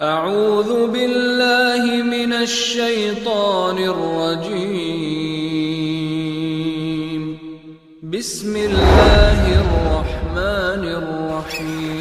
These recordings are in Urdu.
اعوذ باللہ من الشیطان الرجیم بسم اللہ الرحمن الرحیم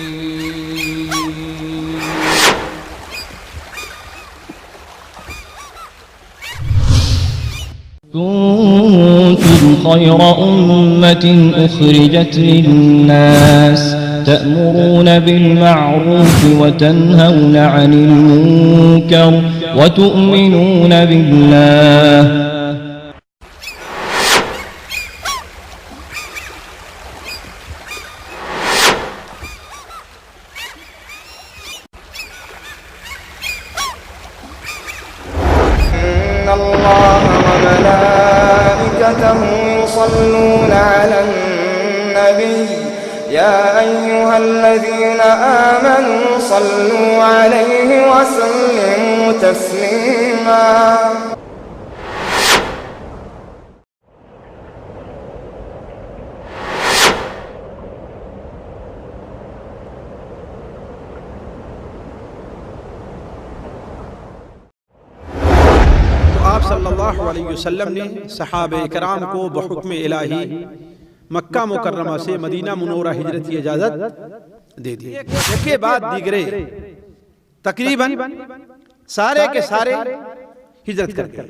كنتم خير أمة أخرجت للناس تأمرون بالمعروف وتنهون عن المنكر وتؤمنون بالله يصلون على النبي يا أيها الذين آمنوا صلوا عليه وسلموا تسليما آپ صلی اللہ علیہ وسلم نے صحابہ کرام کو بحکم الہی مکہ مکرمہ سے مدینہ منورہ ہجرت کی اجازت دے دی. ایک کے بعد دیگرے تقریباً سارے کے سارے ہجرت کر گئے.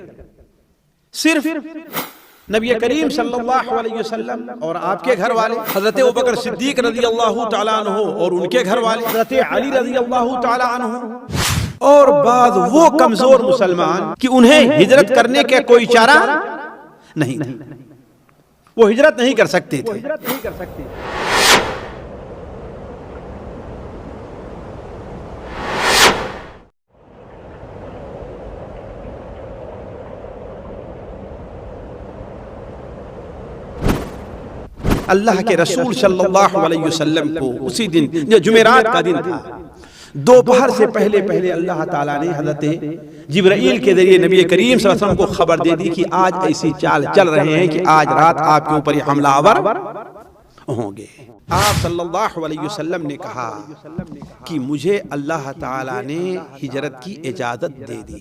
صرف نبی کریم صلی اللہ علیہ وسلم اور آپ کے گھر والے حضرت ابوبکر صدیق رضی اللہ تعالیٰ عنہ اور ان کے گھر والے حضرت علی رضی اللہ تعالیٰ عنہ اور بعض وہ کمزور مسلمان کہ انہیں ہجرت کرنے کے کوئی چارہ نہیں تھا، وہ ہجرت نہیں کر سکتے تھے. اللہ کے رسول صلی اللہ علیہ وسلم کو اسی دن جو جمعرات کا دن تھا، دوپہر سے پہلے اللہ تعالیٰ نے حضرت جبرائیل کے ذریعے نبی کریم صلی اللہ علیہ وسلم کو خبر دے دی کہ آج ایسی چال چل رہے ہیں کہ آج رات آپ کے اوپر حملہ آور ہوں گے. آپ صلی اللہ علیہ وسلم نے کہا کہ مجھے اللہ تعالیٰ نے ہجرت کی اجازت دے دی.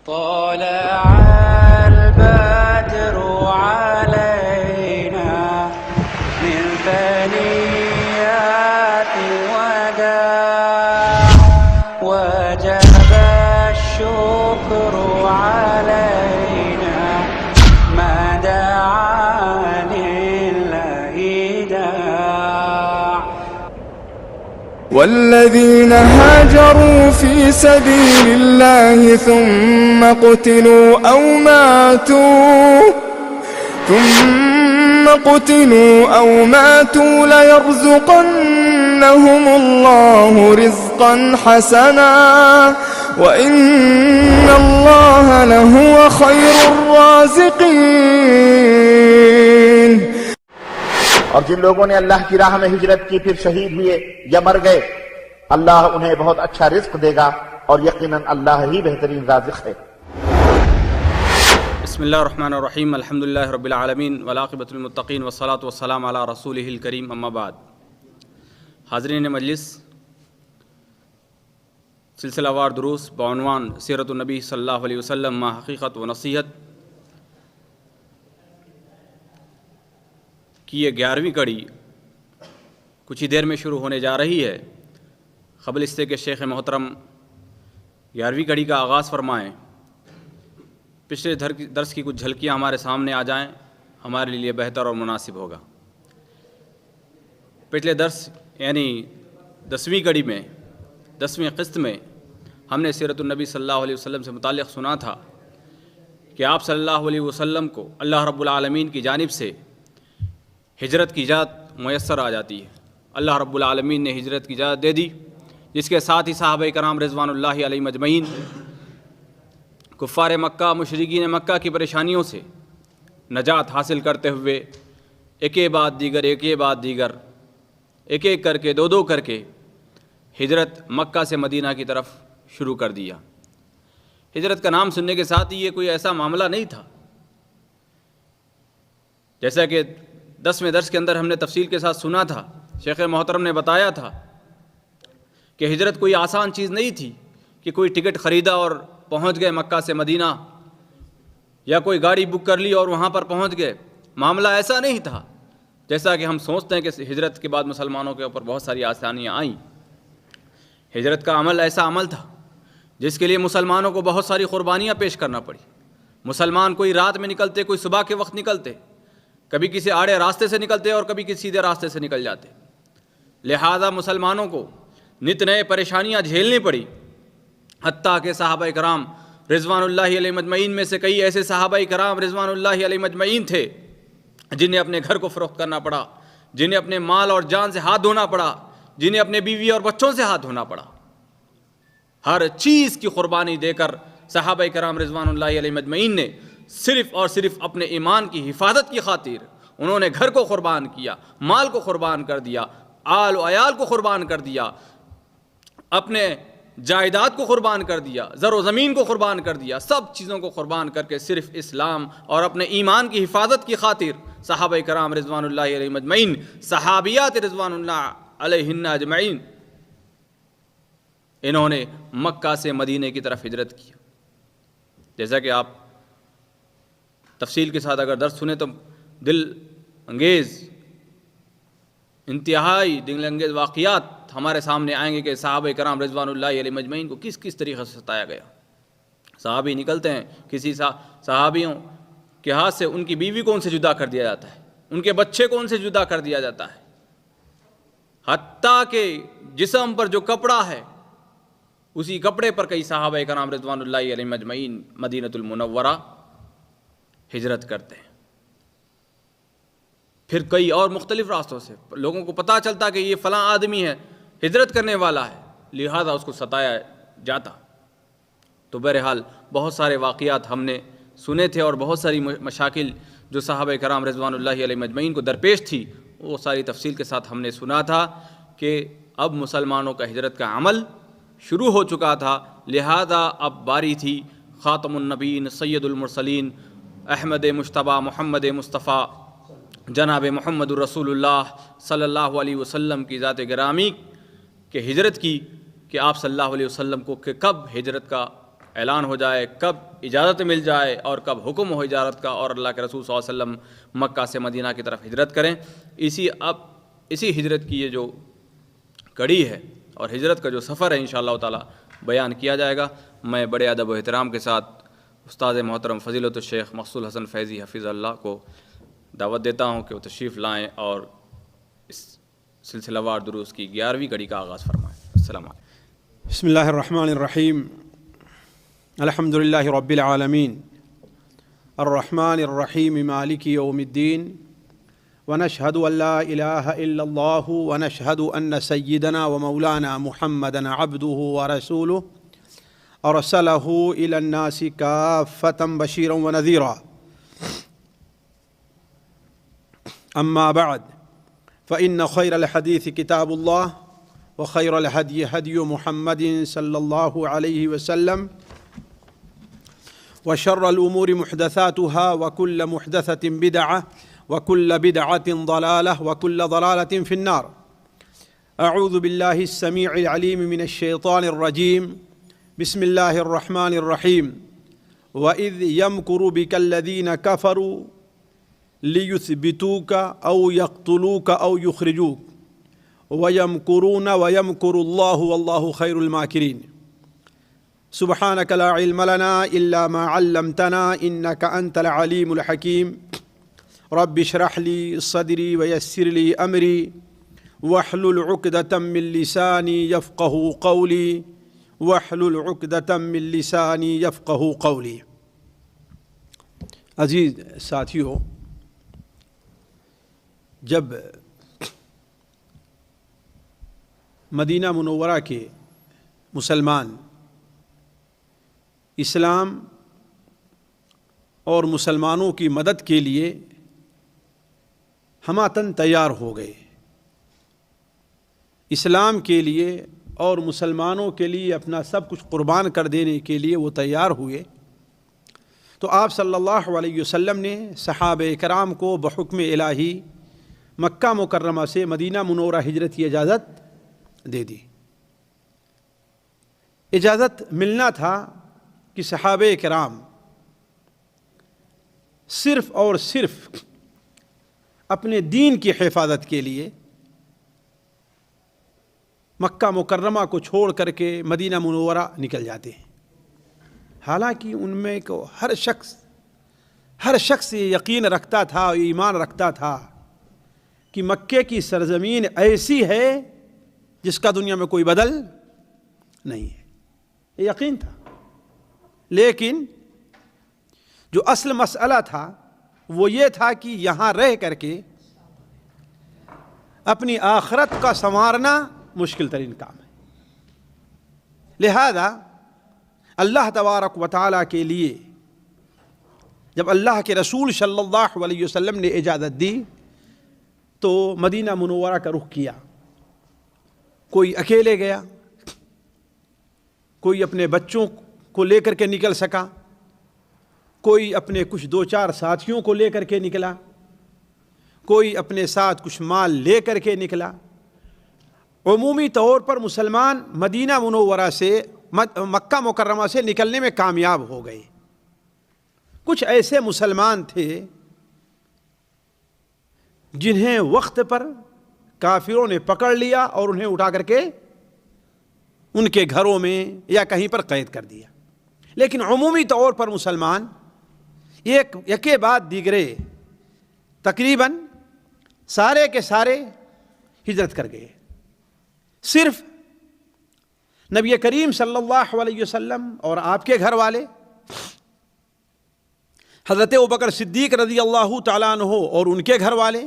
طلع البدر علينا من ثنيات الوداع وجب الشكر علينا ما دعا لله داع والذين هاجروا في سبيل الله ثم قتلوا أو ماتوا ليرزقنهم الله رزقا حسنا وإن الله لهو خير الرازقين. اور جن لوگوں نے اللہ کی راہ میں ہجرت کی پھر شہید ہوئے یا مر گئے، اللہ انہیں بہت اچھا رزق دے گا اور یقیناً اللہ ہی بہترین رازق ہے. بسم اللہ الرحمن الرحیم الحمدللہ رب العالمین والعاقبۃ للمتقین والصلاۃ والسلام علی رسولہ الکریم اما بعد. حاضرین مجلس، سلسلہ وار دروس بعنوان سیرت النبی صلی اللہ علیہ وسلم ما حقیقت و نصیحت کی یہ 11ویں کڑی کچھ ہی دیر میں شروع ہونے جا رہی ہے. قبل اس سے کہ شیخ محترم 11ویں کڑی کا آغاز فرمائیں، پچھلے درس کی کچھ جھلکیاں ہمارے سامنے آ جائیں، ہمارے لیے بہتر اور مناسب ہوگا. پچھلے درس یعنی 10ویں کڑی میں 10ویں قسط میں ہم نے سیرت النبی صلی اللہ علیہ وسلم سے متعلق سنا تھا کہ آپ صلی اللہ علیہ وسلم کو اللہ رب العالمین کی جانب سے ہجرت کی اجازت میسر آ جاتی ہے. اللہ رب العالمین نے ہجرت کی اجازت دے دی، جس کے ساتھ ہی صحابہ کرام رضوان اللہ علیہم اجمعین کفار مکہ مشرکین مکہ کی پریشانیوں سے نجات حاصل کرتے ہوئے ایک بعد دیگر ایک ایک کر کے دو کر کے ہجرت مکہ سے مدینہ کی طرف شروع کر دیا۔ ہجرت کا نام سننے کے ساتھ ہی یہ کوئی ایسا معاملہ نہیں تھا، جیسا کہ 10ویں درس کے اندر ہم نے تفصیل کے ساتھ سنا تھا، شیخ محترم نے بتایا تھا کہ ہجرت کوئی آسان چیز نہیں تھی کہ کوئی ٹکٹ خریدا اور پہنچ گئے مکہ سے مدینہ، یا کوئی گاڑی بک کر لی اور وہاں پر پہنچ گئے۔ معاملہ ایسا نہیں تھا جیسا کہ ہم سوچتے ہیں کہ ہجرت کے بعد مسلمانوں کے اوپر بہت ساری آسانیاں آئیں۔ ہجرت کا عمل ایسا عمل تھا جس کے لیے مسلمانوں کو بہت ساری قربانیاں پیش کرنا پڑی۔ مسلمان کوئی رات میں نکلتے، کوئی صبح کے وقت نکلتے، کبھی کسی آڑے راستے سے نکلتے اور کبھی کسی سیدھے راستے سے نکل جاتے، لہذا مسلمانوں کو نت نئے پریشانیاں جھیلنی پڑی۔ حتیٰ کہ صحابہ کرام رضوان اللہ علیہ مجمعین میں سے کئی ایسے صحابہ کرام رضوان اللہ علیہ مجمعین تھے جنہیں اپنے گھر کو فروخت کرنا پڑا، جنہیں اپنے مال اور جان سے ہاتھ دھونا پڑا، جنہیں اپنے بیوی اور بچوں سے ہاتھ دھونا پڑا۔ ہر چیز کی قربانی دے کر صحابہ کرام رضوان اللہ علیہ مجمعین نے صرف اور صرف اپنے ایمان کی حفاظت کی خاطر انہوں نے گھر کو قربان کیا، مال کو قربان کر دیا، آل و عیال کو قربان کر دیا، اپنے جائیداد کو قربان کر دیا، زر و زمین کو قربان کر دیا، سب چیزوں کو قربان کر کے صرف اسلام اور اپنے ایمان کی حفاظت کی خاطر صحابہ کرام رضوان اللہ علیہ مجمعین، صحابیات رضوان اللہ علیہن اجمعین، انہوں نے مکہ سے مدینے کی طرف ہجرت کی۔ جیسا کہ آپ تفصیل کے ساتھ اگر درس سنیں تو دل انگیز، انتہائی دل انگیز واقعات ہمارے سامنے آئیں گے کہ صحابہ کرام رضوان اللہ علیہ مجمعین کو کس کس طریقے سے ستایا گیا۔ صحابی نکلتے ہیں، کسی صحابیوں کے ہاتھ سے ان کی بیوی کو ان سے جدا کر دیا جاتا ہے، ان کے بچے کو ان سے جدا کر دیا جاتا ہے، حتیٰ کہ جسم پر جو کپڑا ہے اسی کپڑے پر کئی صحابہ کرام رضوان اللہ علیہ مجمعین مدینہ المنورہ ہجرت کرتے ہیں۔ پھر کئی اور مختلف راستوں سے لوگوں کو پتہ چلتا کہ یہ فلاں آدمی ہے، ہجرت کرنے والا ہے، لہذا اس کو ستایا جاتا۔ تو بہرحال بہت سارے واقعات ہم نے سنے تھے اور بہت ساری مشاکل جو صحابہ کرام رضوان اللہ علیہ مجمعین کو درپیش تھی وہ ساری تفصیل کے ساتھ ہم نے سنا تھا کہ اب مسلمانوں کا ہجرت کا عمل شروع ہو چکا تھا، لہذا اب باری تھی خاتم النبیین سید المرسلین احمد مجتبیٰ محمد مصطفیٰ جناب محمد الرسول اللہ صلی اللہ علیہ وسلم کی ذات گرامی کے ہجرت کی، کہ آپ صلی اللہ علیہ وسلم کو کہ کب ہجرت کا اعلان ہو جائے، کب اجازت مل جائے اور کب حکم ہو ہجرت کا، اور اللہ کے رسول صلی اللہ علیہ وسلم مکہ سے مدینہ کی طرف ہجرت کریں۔ اسی ہجرت کی یہ جو کڑی ہے اور ہجرت کا جو سفر ہے انشاءاللہ تعالی بیان کیا جائے گا۔ میں بڑے ادب و احترام کے ساتھ استاد محترم فضیلت الشیخ مقصود حسن فیضی حفظ اللہ کو دعوت دیتا ہوں کہ وہ تشریف لائیں اور اس سلسلہ وار دروس کی 11ویں کڑی کا آغاز فرمائیں۔ السلام علیکم۔ بسم اللہ الرحمن الرحیم، الحمد للہ رب العالمین، الرحمن الرحیم مالک یوم الدین، ونشهد ان لا الہ الا اللہ ونشهد ان سیدنا ومولانا محمدا عبده ورسولہ ارسلہ الی الناس کافۃ بشیرا ونذیرا، اما بعد فإن خير الحديث كتاب الله وخير الهدي هدي محمد صلى الله عليه وسلم وشر الأمور محدثاتها وكل محدثة بدعة وكل بدعة ضلالة وكل ضلالة في النار۔ أعوذ بالله السميع العليم من الشيطان الرجيم، بسم الله الرحمن الرحيم، وإذ يمكر بك الذين كفروا ليثبتوك أو يقتلوك أو يخرجوك ويمكرون ويمكر الله والله خير الماكرين۔ سبحانك لا علم لنا إلا ما علمتنا إنك أنت العليم الحكيم۔ رب اشرح لي صدري ويسر لي أمري واحلل عقدة من لساني يفقه قولي واحلل عقدة من لساني يفقه قولي۔ عزیز ساتھیو، جب مدینہ منورہ کے مسلمان اسلام اور مسلمانوں کی مدد کے لیے ہمہ تن تیار ہو گئے، اسلام کے لیے اور مسلمانوں کے لیے اپنا سب کچھ قربان کر دینے کے لیے وہ تیار ہوئے تو آپ صلی اللہ علیہ وسلم نے صحابہ کرام کو بحکم الہی مکہ مکرمہ سے مدینہ منورہ ہجرت کی اجازت دے دی۔ اجازت ملنا تھا کہ صحابہ کرام صرف اور صرف اپنے دین کی حفاظت کے لیے مکہ مکرمہ کو چھوڑ کر کے مدینہ منورہ نکل جاتے ہیں، حالانکہ ان میں کو ہر شخص یہ یقین رکھتا تھا، ایمان رکھتا تھا کہ مکے کی سرزمین ایسی ہے جس کا دنیا میں کوئی بدل نہیں ہے، یہ یقین تھا۔ لیکن جو اصل مسئلہ تھا وہ یہ تھا کہ یہاں رہ کر کے اپنی آخرت کا سنوارنا مشکل ترین کام ہے، لہذا اللہ تبارک و تعالیٰ کے لیے جب اللہ کے رسول صلی اللہ علیہ وسلم نے اجازت دی تو مدینہ منورہ کا رخ کیا۔ کوئی اکیلے گیا، کوئی اپنے بچوں کو لے کر کے نکل سکا، کوئی اپنے کچھ 2-4 ساتھیوں کو لے کر کے نکلا، کوئی اپنے ساتھ کچھ مال لے کر کے نکلا۔ عمومی طور پر مسلمان مدینہ منورہ سے مکہ مکرمہ سے نکلنے میں کامیاب ہو گئے۔ کچھ ایسے مسلمان تھے جنہیں وقت پر کافروں نے پکڑ لیا اور انہیں اٹھا کر کے ان کے گھروں میں یا کہیں پر قید کر دیا، لیکن عمومی طور پر مسلمان ایک کے بعد دیگرے تقریباً سارے کے سارے ہجرت کر گئے۔ صرف نبی کریم صلی اللہ علیہ وسلم اور آپ کے گھر والے حضرت ابوبکر صدیق رضی اللہ تعالیٰ عنہ اور ان کے گھر والے،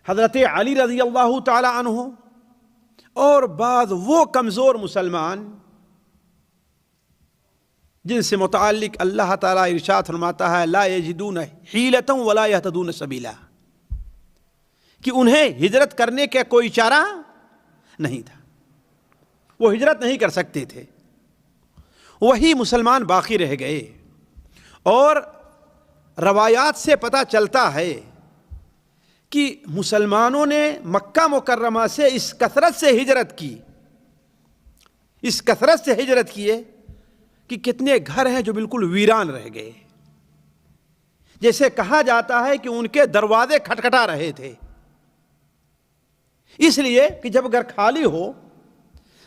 حضرت علی رضی اللہ تعالیٰ عنہ، اور بعض وہ کمزور مسلمان جن سے متعلق اللہ تعالیٰ ارشاد فرماتا ہے لا یجدون حیلۃ ولا یہتدون سبیلا، کہ انہیں ہجرت کرنے کا کوئی چارہ نہیں تھا، وہ ہجرت نہیں کر سکتے تھے، وہی مسلمان باقی رہ گئے۔ اور روایات سے پتہ چلتا ہے کہ مسلمانوں نے مکہ مکرمہ سے اس کثرت سے ہجرت کی، اس کثرت سے ہجرت کیے کہ کتنے گھر ہیں جو بالکل ویران رہ گئے، جیسے کہا جاتا ہے کہ ان کے دروازے کھٹکھٹا رہے تھے، اس لیے کہ جب گھر خالی ہو،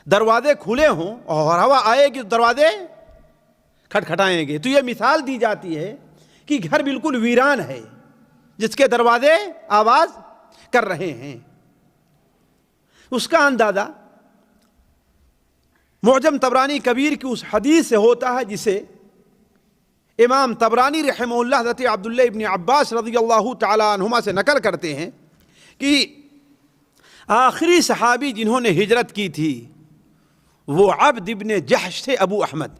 دروازے کھلے ہوں اور ہوا آئے گی تو دروازے کھٹکھٹائیں گے۔ تو یہ مثال دی جاتی ہے کہ گھر بالکل ویران ہے جس کے دروازے آواز کر رہے ہیں۔ اس کا اندازہ معجم طبرانی کبیر کی اس حدیث سے ہوتا ہے جسے امام طبرانی رحمہ اللہ حضرت عبداللہ ابن عباس رضی اللہ تعالی عنہما سے نقل کرتے ہیں کہ آخری صحابی جنہوں نے ہجرت کی تھی وہ عبد ابن جحش تھے، ابو احمد،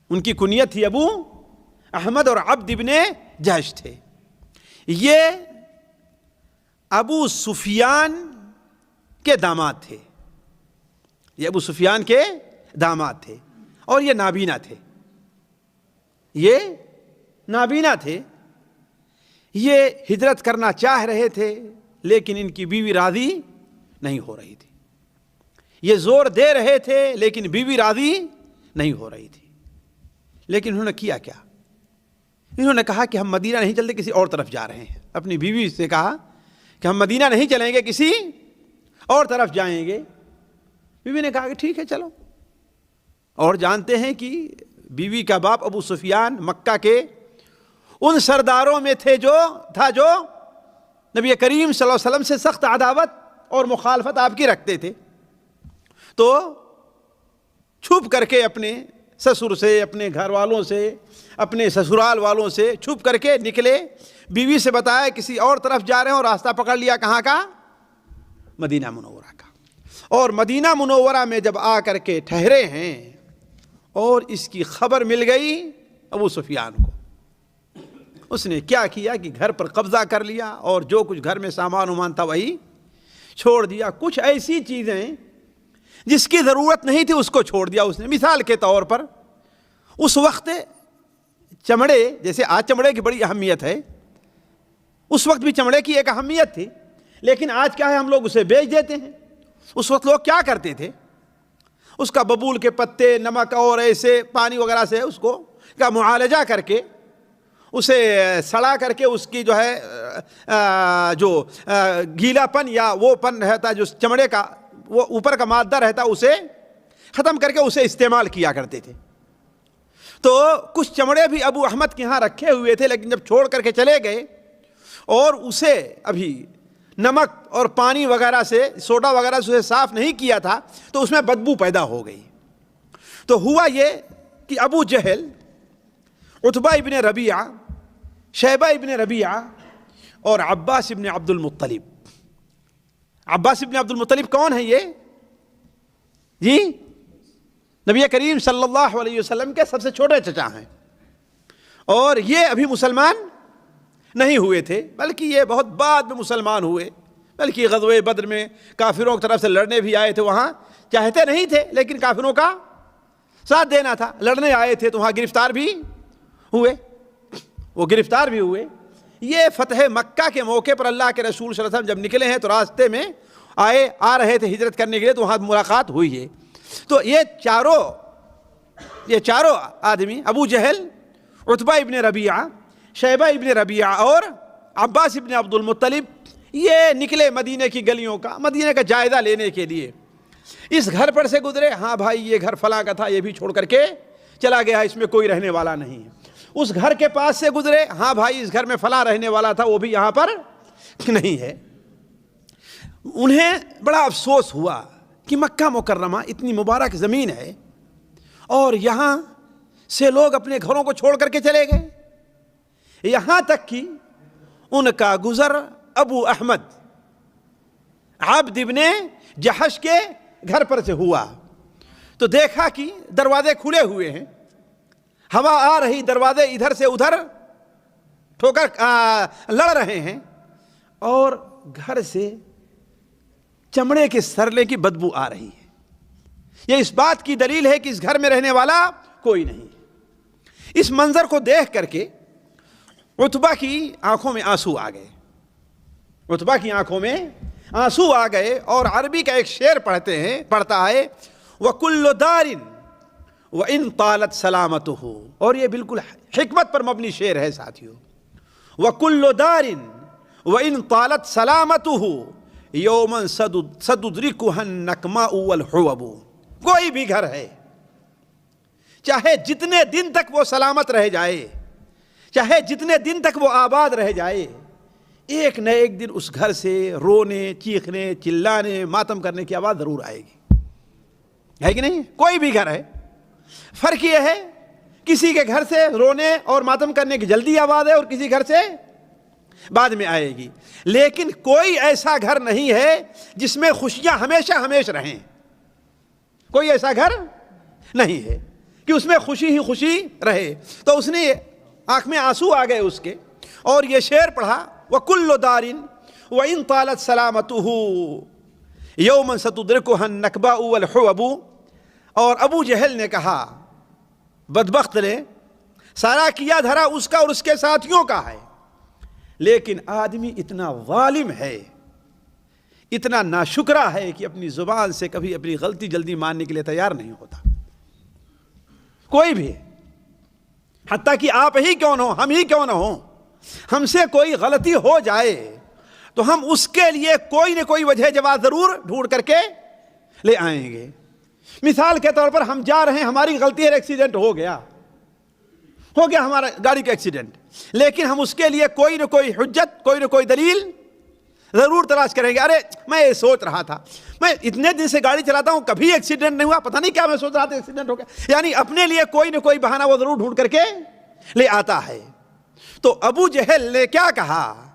ان کی کنیت تھی ابو احمد، اور عبد ابن جحش تھے۔ یہ ابو سفیان کے داماد تھے، یہ ابو سفیان کے داماد تھے، اور یہ نابینا تھے، یہ نابینا تھے۔ یہ ہجرت کرنا چاہ رہے تھے لیکن ان کی بیوی راضی نہیں ہو رہی تھی، یہ زور دے رہے تھے لیکن بیوی راضی نہیں ہو رہی تھی۔ لیکن انہوں نے کیا کیا؟ انہوں نے کہا کہ ہم مدینہ نہیں چلتے، کسی اور طرف جا رہے ہیں۔ اپنی بیوی سے کہا کہ ہم مدینہ نہیں چلیں گے، کسی اور طرف جائیں گے۔ بیوی نے کہا کہ ٹھیک ہے چلو۔ اور جانتے ہیں کہ بیوی کا باپ ابو سفیان مکہ کے ان سرداروں میں جو نبی کریم صلی اللہ علیہ وسلم سے سخت عداوت اور مخالفت آپ کی رکھتے تھے، تو چھپ کر کے اپنے سسر سے، اپنے گھر والوں سے، اپنے سسرال والوں سے چھپ کر کے نکلے، بیوی سے بتایا کسی اور طرف جا رہے ہیں، اور راستہ پکڑ لیا کہاں کا؟ مدینہ منورہ کا۔ اور مدینہ منورہ میں جب آ کر کے ٹھہرے ہیں اور اس کی خبر مل گئی ابو سفیان کو، اس نے کیا کیا کہ گھر پر قبضہ کر لیا اور جو کچھ گھر میں سامان وامان تھا وہی چھوڑ دیا۔ کچھ ایسی چیزیں جس کی ضرورت نہیں تھی اس کو چھوڑ دیا اس نے. مثال کے طور پر اس وقت چمڑے، جیسے آج چمڑے کی بڑی اہمیت ہے، اس وقت بھی چمڑے کی ایک اہمیت تھی، لیکن آج کیا ہے، ہم لوگ اسے بیچ دیتے ہیں. اس وقت لوگ کیا کرتے تھے، اس کا ببول کے پتے، نمک اور ایسے پانی وغیرہ سے اس کو کا معالجہ کر کے، اسے سڑا کر کے اس کی جو ہے جو گیلا پن یا وہ پن رہتا جو چمڑے کا، وہ اوپر کا مادہ رہتا، اسے ختم کر کے اسے استعمال کیا کرتے تھے. تو کچھ چمڑے بھی ابو احمد کے ہاں رکھے ہوئے تھے، لیکن جب چھوڑ کر کے چلے گئے اور اسے ابھی نمک اور پانی وغیرہ سے، سوڈا وغیرہ سے اسے صاف نہیں کیا تھا تو اس میں بدبو پیدا ہو گئی. تو ہوا یہ کہ ابو جہل، عتبہ ابن ربیعہ، شیبہ ابن ربیعہ اور عباس ابن عبد المطلب. عباس ابن عبد المطلب کون ہے یہ؟ جی، نبی کریم صلی اللہ علیہ وسلم کے سب سے چھوٹے چچا ہیں، اور یہ ابھی مسلمان نہیں ہوئے تھے، بلکہ یہ بہت بعد میں مسلمان ہوئے. بلکہ غزوہ بدر میں کافروں کی طرف سے لڑنے بھی آئے تھے، وہاں چاہتے نہیں تھے لیکن کافروں کا ساتھ دینا تھا، لڑنے آئے تھے تو وہاں گرفتار بھی ہوئے. وہ گرفتار بھی ہوئے. یہ فتح مکہ کے موقع پر اللہ کے رسول صلی اللہ علیہ وسلم جب نکلے ہیں تو راستے میں آ رہے تھے ہجرت کرنے کے لیے، تو وہاں ملاقات ہوئی ہے. تو یہ چاروں آدمی، ابو جہل، عتبہ ابن ربیعہ، شیبہ ابن ربیعہ اور عباس ابن عبد المطلب، یہ نکلے مدینے کی گلیوں کا، مدینے کا جائزہ لینے کے لیے. اس گھر پر سے گزرے، ہاں بھائی یہ گھر فلاں کا تھا، یہ بھی چھوڑ کر کے چلا گیا، اس میں کوئی رہنے والا نہیں ہے. اس گھر کے پاس سے گزرے، ہاں بھائی اس گھر میں فلاں رہنے والا تھا، وہ بھی یہاں پر نہیں ہے. انہیں بڑا افسوس ہوا کہ مکہ مکرمہ اتنی مبارک زمین ہے اور یہاں سے لوگ اپنے گھروں کو چھوڑ کر کے چلے گئے. یہاں تک کہ ان کا گزر ابو احمد عبد ابن جحش کے گھر پر سے ہوا تو دیکھا کہ دروازے کھلے ہوئے ہیں، ہوا آ رہی، دروازے ادھر سے ادھر ٹھوکر لڑ رہے ہیں، اور گھر سے چمڑے کے سرلے کی بدبو آ رہی ہے. یہ اس بات کی دلیل ہے کہ اس گھر میں رہنے والا کوئی نہیں. اس منظر کو دیکھ کر کے عتبہ کی آنکھوں میں آنسو آ گئے. عتبہ کی آنکھوں میں آنسو آ گئے، اور عربی کا ایک شعر پڑھتا ہے، وَكُلُّ دَارٍ وَإِن طَالَتْ سَلَامَتُهُ، اور یہ بالکل حکمت پر مبنی شعر ہے ساتھیو. وَكُلُّ دَارٍ وَإِن طَالَتْ سَلَامَتُهُ يَوْمًا سَتُدْرِكُهَا النَّكْمَاءُ وَالْحُوَبُ. کوئی بھی گھر ہے، چاہے جتنے دن تک وہ سلامت رہ جائے، چاہے جتنے دن تک وہ آباد رہ جائے، ایک نہ ایک دن اس گھر سے رونے، چیخنے، چلانے، ماتم کرنے کی آواز ضرور آئے گی. ہے کہ نہیں؟ کوئی بھی گھر ہے. فرق یہ ہے کسی کے گھر سے رونے اور ماتم کرنے کی جلدی آواز ہے اور کسی گھر سے بعد میں آئے گی. لیکن کوئی ایسا گھر نہیں ہے جس میں خوشیاں ہمیشہ رہیں. کوئی ایسا گھر نہیں ہے کہ اس میں خوشی ہی خوشی رہے. تو اس نے آنکھ میں آنسو آ گئے اس کے، اور یہ شعر پڑھا، وَكُلُّ دَارٍ وَإِن طَالَتْ سَلَامَتُهُ يَوْمًا سَتُدْرِكُهَا النَّكْبَاءُ وَالْحُوَبُ. اور ابو جہل نے کہا، بدبخت نے، سارا کیا دھرا اس کا اور اس کے ساتھیوں کا ہے، لیکن آدمی اتنا ظالم ہے، اتنا ناشکرا ہے کہ اپنی زبان سے کبھی اپنی غلطی جلدی ماننے کے لیے تیار نہیں ہوتا. کوئی بھی، حتیٰ کہ آپ ہی کیوں نہ ہو، ہم ہی کیوں نہ ہوں، ہم سے کوئی غلطی ہو جائے تو ہم اس کے لیے کوئی نہ کوئی وجہ جواز ضرور ڈھونڈ کر کے لے آئیں گے. مثال کے طور پر ہم جا رہے ہیں، ہماری غلطی ہے، ایکسیڈنٹ ہو گیا ہمارا گاڑی کا ایکسیڈنٹ، لیکن ہم اس کے لیے کوئی نہ کوئی حجت، کوئی نہ کوئی دلیل ضرور تلاش کریں گے. ارے میں یہ سوچ رہا تھا، میں اتنے دن سے گاڑی چلاتا ہوں، کبھی ایکسیڈنٹ نہیں ہوا، پتہ نہیں کیا میں سوچ رہا تھا ایکسیڈنٹ ہو گیا. یعنی اپنے لیے کوئی نہ کوئی بہانہ وہ ضرور ڈھونڈ کر کے لے آتا ہے. تو ابو جہل نے کیا کہا،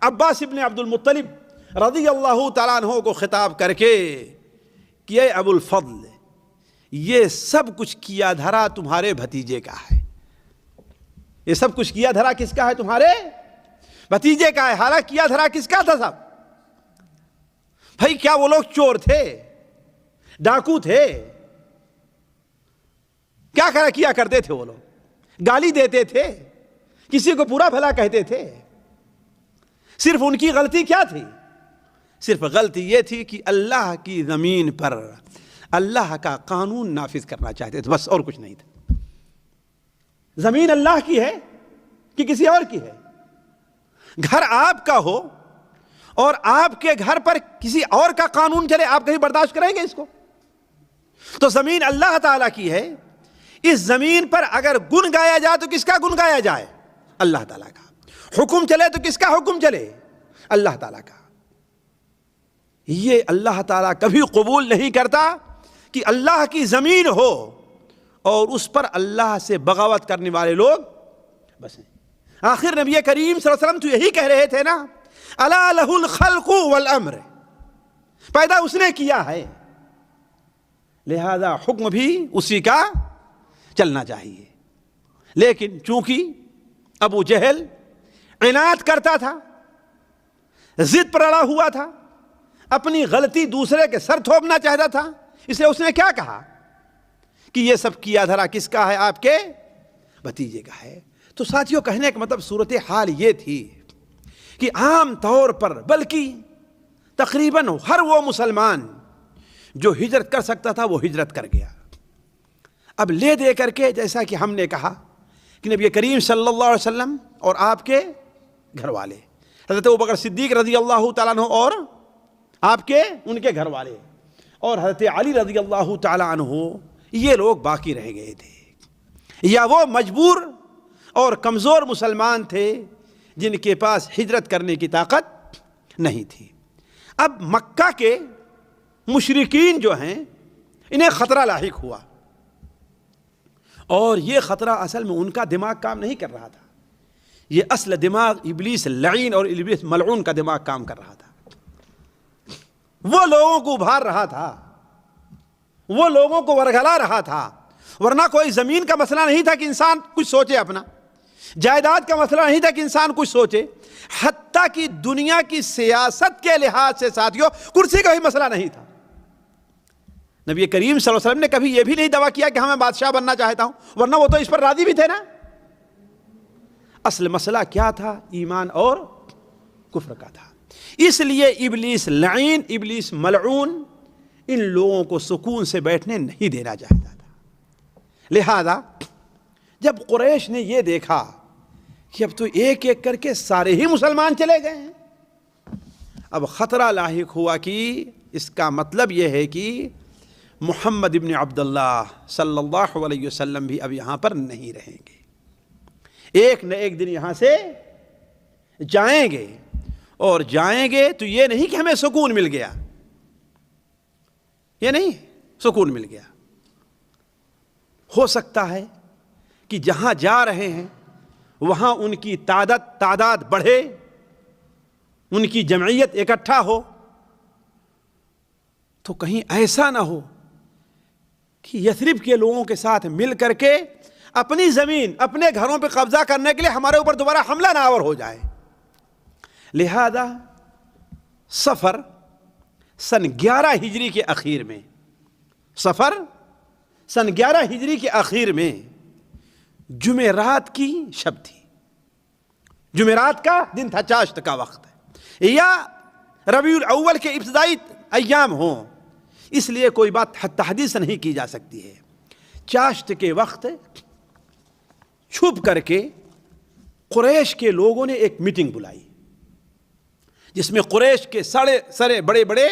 عباس ابن عبد المطلب رضی اللہ تعالیٰ عنہ کو خطاب کر کے کہ اے ابو الفضل، یہ سب کچھ کیا دھرا تمہارے بھتیجے کا ہے. یہ سب کچھ کیا دھرا کس کا ہے؟ تمہارے بھتیجے کا ہے. حالانکہ کیا دھرا کس کا تھا؟ سب بھائی، کیا وہ لوگ چور تھے؟ ڈاکو تھے، کیا کیا کرتے تھے وہ لوگ؟ گالی دیتے تھے، کسی کو برا بھلا کہتے تھے۔ صرف ان کی غلطی کیا تھی؟ صرف غلطی یہ تھی کہ اللہ کی زمین پر اللہ کا قانون نافذ کرنا چاہتے تھے، بس، اور کچھ نہیں تھا۔ زمین اللہ کی ہے کہ کسی اور کی ہے؟ گھر آپ کا ہو اور آپ کے گھر پر کسی اور کا قانون چلے، آپ کہیں برداشت کریں گے اس کو؟ تو زمین اللہ تعالیٰ کی ہے، اس زمین پر اگر گن گایا جائے تو کس کا گن گایا جائے؟ اللہ تعالیٰ کا۔ حکم چلے تو کس کا حکم چلے؟ اللہ تعالیٰ کا۔ یہ اللہ تعالیٰ کبھی قبول نہیں کرتا کہ اللہ کی زمین ہو اور اس پر اللہ سے بغاوت کرنے والے لوگ بس ہیں۔ آخر نبی کریم صلی اللہ علیہ وسلم تو یہی کہہ رہے تھے نا، الا لہ الخلق والامر، پیدا اس نے کیا ہے، لہذا حکم بھی اسی کا چلنا چاہیے۔ لیکن چونکہ ابو جہل عناد کرتا تھا، ضد پر اڑا ہوا تھا، اپنی غلطی دوسرے کے سر تھوپنا چاہتا تھا، اس لیے اس نے کیا کہا کہ یہ سب کیا دھرا کس کا ہے؟ آپ کے بھتیجے کا ہے۔ تو ساتھیوں، کہنے کا مطلب صورتحال یہ تھی کہ عام طور پر، بلکہ تقریباً ہر وہ مسلمان جو ہجرت کر سکتا تھا وہ ہجرت کر گیا۔ اب لے دے کر کے، جیسا کہ ہم نے کہا کہ نبی کریم صلی اللہ علیہ وسلم اور آپ کے گھر والے، حضرت ابوبکر صدیق رضی اللہ تعالیٰ عنہ اور آپ کے ان کے گھر والے، اور حضرت علی رضی اللہ تعالیٰ عنہ، یہ لوگ باقی رہ گئے تھے، یا وہ مجبور اور کمزور مسلمان تھے جن کے پاس ہجرت کرنے کی طاقت نہیں تھی۔ اب مکہ کے مشرکین جو ہیں، انہیں خطرہ لاحق ہوا، اور یہ خطرہ اصل میں ان کا دماغ کام نہیں کر رہا تھا، یہ اصل دماغ ابلیس لعین اور ابلیس ملعون کا دماغ کام کر رہا تھا۔ وہ لوگوں کو ابھار رہا تھا، وہ لوگوں کو ورگلا رہا تھا، ورنہ کوئی زمین کا مسئلہ نہیں تھا کہ انسان کچھ سوچے، اپنا جائیداد کا مسئلہ نہیں تھا کہ انسان کچھ سوچے، حتیٰ کہ دنیا کی سیاست کے لحاظ سے ساتھیوں کرسی کا بھی مسئلہ نہیں تھا۔ نبی کریم صلی اللہ علیہ وسلم نے کبھی یہ بھی نہیں دعویٰ کیا کہ ہمیں بادشاہ بننا چاہتا ہوں، ورنہ وہ تو اس پر راضی بھی تھے نا۔ اصل مسئلہ کیا تھا؟ ایمان اور کفر کا تھا۔ اس لیے ابلیس لعین، ابلیس ملعون ان لوگوں کو سکون سے بیٹھنے نہیں دینا چاہتا تھا۔ لہذا جب قریش نے یہ دیکھا کہ اب تو ایک ایک کر کے سارے ہی مسلمان چلے گئے ہیں، اب خطرہ لاحق ہوا کہ اس کا مطلب یہ ہے کہ محمد ابن عبداللہ صلی اللہ علیہ وسلم بھی اب یہاں پر نہیں رہیں گے، ایک نہ ایک دن یہاں سے جائیں گے، اور جائیں گے تو یہ نہیں کہ ہمیں سکون مل گیا، یہ نہیں سکون مل گیا، ہو سکتا ہے کہ جہاں جا رہے ہیں وہاں ان کی تعداد بڑھے، ان کی جمعیت اکٹھا ہو، تو کہیں ایسا نہ ہو کہ یثرب کے لوگوں کے ساتھ مل کر کے اپنی زمین، اپنے گھروں پہ قبضہ کرنے کے لیے ہمارے اوپر دوبارہ حملہ نہ آور ہو جائے۔ لہذا سفر سن 11 ہجری کے اخیر میں، سفر سن 11 ہجری کے اخیر میں جمعرات کی شب تھی، جمعرات کا دن تھا، چاشت کا وقت ہے، یا ربیع الاول کے ابتدائی ایام ہوں، اس لیے کوئی بات تحدید نہیں کی جا سکتی ہے۔ چاشت کے وقت چھپ کر کے قریش کے لوگوں نے ایک میٹنگ بلائی، جس میں قریش کے سارے بڑے بڑے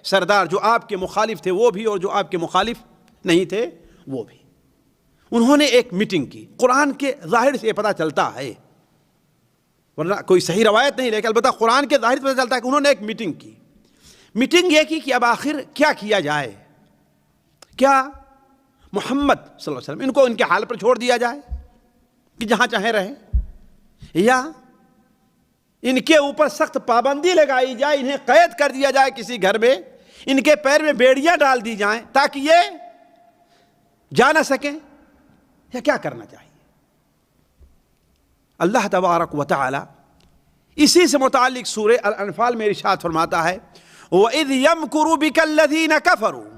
سردار، جو آپ کے مخالف تھے وہ بھی اور جو آپ کے مخالف نہیں تھے وہ بھی، انہوں نے ایک میٹنگ کی۔ قرآن کے ظاہر سے یہ پتہ چلتا ہے، ورنہ کوئی صحیح روایت نہیں، لیکن البتہ قرآن کے ظاہر سے پتہ چلتا ہے کہ انہوں نے ایک میٹنگ کی۔ میٹنگ یہ کی کہ اب آخر کیا کیا جائے، کیا محمد صلی اللہ علیہ وسلم ان کو ان کے حال پر چھوڑ دیا جائے کہ جہاں چاہیں رہیں، یا ان کے اوپر سخت پابندی لگائی جائے، انہیں قید کر دیا جائے کسی گھر میں، ان کے پیر میں بیڑیاں ڈال دی جائیں تاکہ یہ جا نہ سکیں، یا کیا کرنا چاہیے؟ اللہ تبارک و تعالی اسی سے متعلق سورہ الانفال میں ارشاد فرماتا ہے، وَإِذْ يَمْكُرُ بِكَ الَّذِينَ كَفَرُوا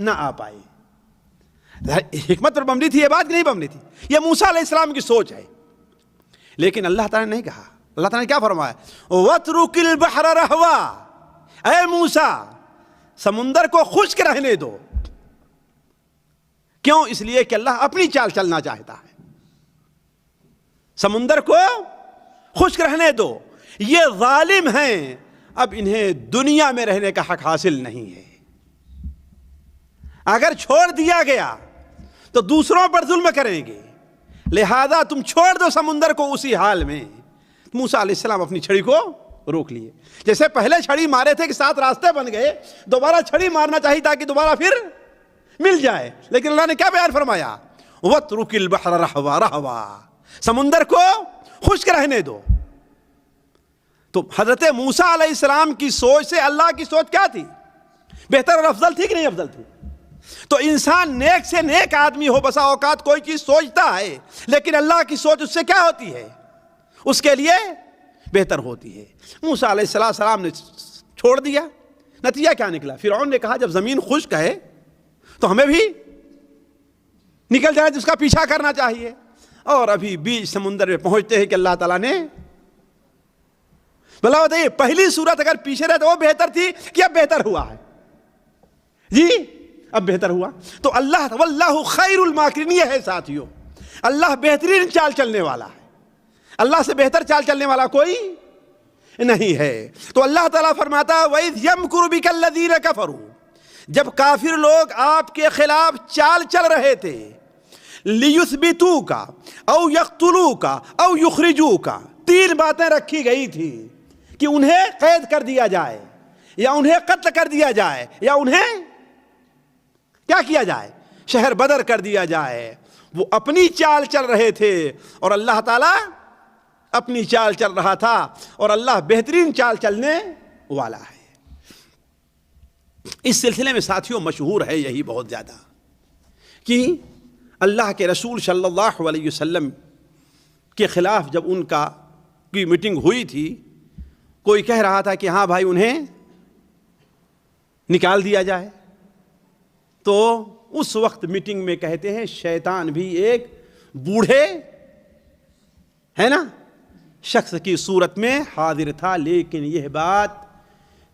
نہ آ پائے. حکمت پر مبنی تھی یہ بات کہ نہیں مبنی تھی؟ یہ موسیٰ علیہ السلام کی سوچ ہے. لیکن اللہ تعالیٰ نے نہیں کہا. اللہ تعالیٰ نے کیا فرمایا؟ وَاتْرُكِ الْبَحْرَ رَهْوًا، اے موسیٰ سمندر کو خشک رہنے دو. کیوں؟ اس لیے کہ اللہ اپنی چال چلنا چاہتا ہے. سمندر کو خشک رہنے دو. یہ ظالم ہیں، اب انہیں دنیا میں رہنے کا حق حاصل نہیں ہے. اگر چھوڑ دیا گیا تو دوسروں پر ظلم کریں گے، لہذا تم چھوڑ دو سمندر کو اسی حال میں. موسیٰ علیہ السلام اپنی چھڑی کو روک لیے. جیسے پہلے چھڑی مارے تھے کہ 7 راستے بن گئے، دوبارہ چھڑی مارنا چاہیے تاکہ دوبارہ پھر مل جائے. لیکن اللہ نے کیا بیان فرمایا؟ وَاتْرُكِ الْبَحْرَ رَهْوًا، سمندر کو خشک رہنے دو. تو حضرت موسیٰ علیہ السلام کی سوچ سے اللہ کی سوچ کیا تھی؟ بہتر اور افضل تھی کہ نہیں افضل تھی؟ تو انسان نیک سے نیک آدمی ہو، بسا اوقات کوئی چیز سوچتا ہے لیکن اللہ کی سوچ اس سے کیا ہوتی ہے؟ اس کے لیے بہتر ہوتی ہے. موسیٰ علیہ السلام نے چھوڑ دیا. نتیجہ کیا نکلا؟ فرعون نے کہا جب زمین خشک ہے تو ہمیں بھی نکل جائے تو اس کا پیچھا کرنا چاہیے. اور ابھی بیچ سمندر میں پہنچتے ہیں کہ اللہ تعالیٰ نے بلا بتائیے پہلی صورت اگر پیچھے رہے تو وہ بہتر تھی کہ اب بہتر ہوا ہے؟ جی اب بہتر ہوا. تو اللہ واللہ خیر الماکرین یہ ہے ساتھیوں، اللہ بہترین چال چلنے والا ہے. اللہ سے بہتر چال چلنے والا کوئی نہیں ہے. تو اللہ تعالیٰ فرماتا وَإِذْ يَمْكُرُ بِكَ الَّذِينَ كَفَرُوا، جب کافر لوگ آپ کے خلاف چال چل رہے تھے، لِيُثْبِتُوكَ أَوْ يَقْتُلُوكَ أَوْ يُخْرِجُوكَ، 3 باتیں رکھی گئی تھی کہ انہیں قید کر دیا جائے یا انہیں قتل کر دیا جائے یا انہیں کیا کیا جائے؟ شہر بدر کر دیا جائے. وہ اپنی چال چل رہے تھے اور اللہ تعالیٰ اپنی چال چل رہا تھا، اور اللہ بہترین چال چلنے والا ہے. اس سلسلے میں ساتھیوں مشہور ہے یہی بہت زیادہ کہ اللہ کے رسول صلی اللہ علیہ وسلم کے خلاف جب ان کی میٹنگ ہوئی تھی، کوئی کہہ رہا تھا کہ ہاں بھائی انہیں نکال دیا جائے. تو اس وقت میٹنگ میں کہتے ہیں شیطان بھی ایک بوڑھے ہے نا شخص کی صورت میں حاضر تھا، لیکن یہ بات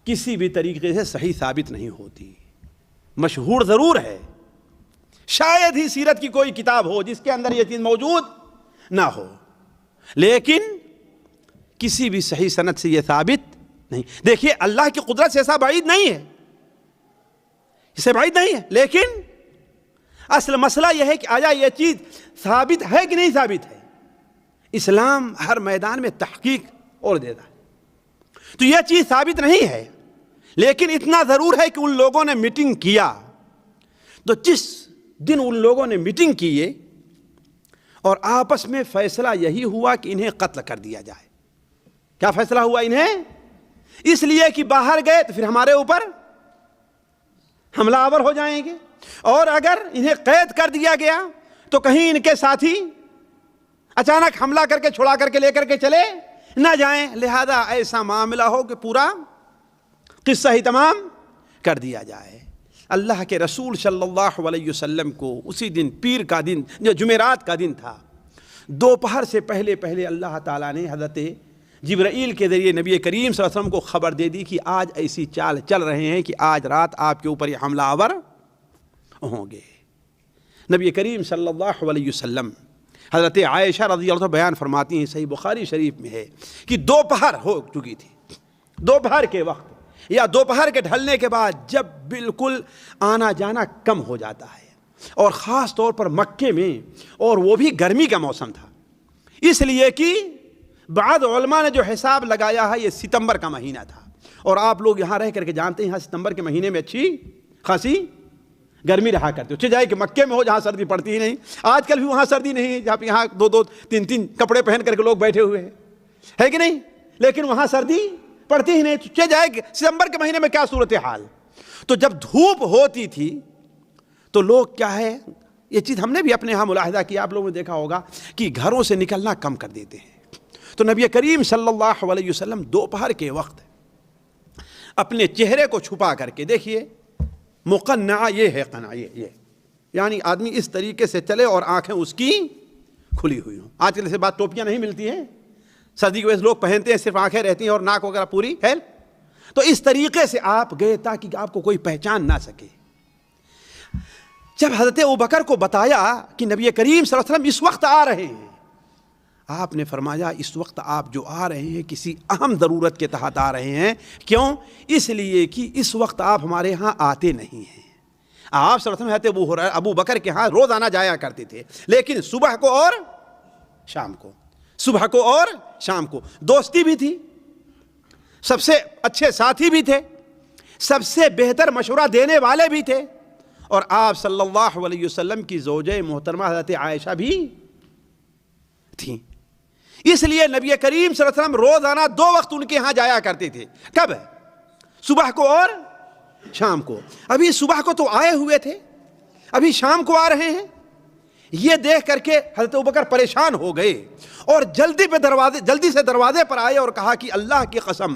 کسی بھی طریقے سے صحیح ثابت نہیں ہوتی. مشہور ضرور ہے، شاید ہی سیرت کی کوئی کتاب ہو جس کے اندر یہ چیز موجود نہ ہو، لیکن کسی بھی صحیح سند سے یہ ثابت نہیں. دیکھیے اللہ کی قدرت سے ایسا بعید نہیں ہے، اسے بعید نہیں ہے، لیکن اصل مسئلہ یہ ہے کہ آیا یہ چیز ثابت ہے کہ نہیں ثابت ہے. اسلام ہر میدان میں تحقیق اور دیتا ہے. تو یہ چیز ثابت نہیں ہے، لیکن اتنا ضرور ہے کہ ان لوگوں نے میٹنگ کیا. تو جس دن ان لوگوں نے میٹنگ کیے اور آپس میں فیصلہ یہی ہوا کہ انہیں قتل کر دیا جائے. کیا فیصلہ ہوا انہیں؟ اس لیے کہ باہر گئے تو پھر ہمارے اوپر حملہ آور ہو جائیں گے، اور اگر انہیں قید کر دیا گیا تو کہیں ان کے ساتھی اچانک حملہ کر کے چھڑا کر کے لے کر کے چلے نہ جائیں. لہذا ایسا معاملہ ہو کہ پورا قصہ ہی تمام کر دیا جائے. اللہ کے رسول صلی اللہ علیہ وسلم کو اسی دن پیر کا دن جو جمعرات کا دن تھا، دوپہر سے پہلے اللہ تعالیٰ نے حضرت جبرائیل کے ذریعے نبی کریم صلی اللہ علیہ وسلم کو خبر دے دی کہ آج ایسی چال چل رہے ہیں کہ آج رات آپ کے اوپر یہ حملہ آور ہوں گے. نبی کریم صلی اللہ علیہ وسلم حضرت عائشہ رضی اللہ عنہ بیان فرماتی ہیں، صحیح بخاری شریف میں ہے کہ دوپہر ہو چکی تھی. دوپہر کے وقت یا دوپہر کے ڈھلنے کے بعد جب بالکل آنا جانا کم ہو جاتا ہے، اور خاص طور پر مکے میں، اور وہ بھی گرمی کا موسم تھا، اس لیے کہ بعض علماء نے جو حساب لگایا ہے یہ ستمبر کا مہینہ تھا، اور آپ لوگ یہاں رہ کر کے جانتے ہیں یہاں ستمبر کے مہینے میں اچھی خاصی گرمی رہا کرتے ہو. چاہے کہ مکے میں ہو جہاں سردی پڑتی ہی نہیں، آج کل بھی وہاں سردی نہیں ہے جہاں یہاں 2 3 کپڑے پہن کر کے لوگ بیٹھے ہوئے ہیں، ہے کہ نہیں؟ لیکن وہاں سردی پڑتی ہی نہیں. چاہے جائے کہ ستمبر کے مہینے میں کیا صورتحال. تو جب دھوپ ہوتی تھی تو لوگ کیا ہے، یہ چیز ہم نے بھی اپنے یہاں ملاحظہ کیا، آپ لوگوں نے دیکھا ہوگا کہ گھروں سے نکلنا کم کر دیتے ہیں. تو نبی کریم صلی اللہ علیہ وسلم دوپہر کے وقت اپنے چہرے کو چھپا کر کے، دیکھیے مقنعہ یہ ہے قناع، یہ یعنی آدمی اس طریقے سے چلے اور آنکھیں اس کی کھلی ہوئی ہوں. آج کل سے بات ٹوپیاں نہیں ملتی ہیں، سردی کی وجہ سے لوگ پہنتے ہیں، صرف آنکھیں رہتی ہیں اور ناک وغیرہ پوری ہے. تو اس طریقے سے آپ گئے تاکہ آپ کو کوئی پہچان نہ سکے. جب حضرت ابوبکر کو بتایا کہ نبی کریم صلی اللہ علیہ وسلم اس وقت آ رہے ہیں، آپ نے فرمایا اس وقت آپ جو آ رہے ہیں کسی اہم ضرورت کے تحت آ رہے ہیں. کیوں؟ اس لیے کہ اس وقت آپ ہمارے ہاں آتے نہیں ہیں. آپ صلی اللہ علیہ وسلم حضرت ابو بکر کے ہاں روزانہ جایا کرتے تھے، لیکن صبح کو اور شام کو، صبح کو اور شام کو. دوستی بھی تھی، سب سے اچھے ساتھی بھی تھے، سب سے بہتر مشورہ دینے والے بھی تھے. اور آپ صلی اللہ علیہ وسلم کی زوجہ محترمہ حضرت عائشہ بھی تھیں. اس لیے نبی کریم صلی اللہ علیہ وسلم روزانہ 2 وقت ان کے ہاں جایا کرتے تھے. کب؟ صبح کو اور شام کو. ابھی صبح کو تو آئے ہوئے تھے، ابھی شام کو آ رہے ہیں. یہ دیکھ کر کے حضرت ابوبکر پریشان ہو گئے اور جلدی سے دروازے پر آئے اور کہا کہ اللہ کی قسم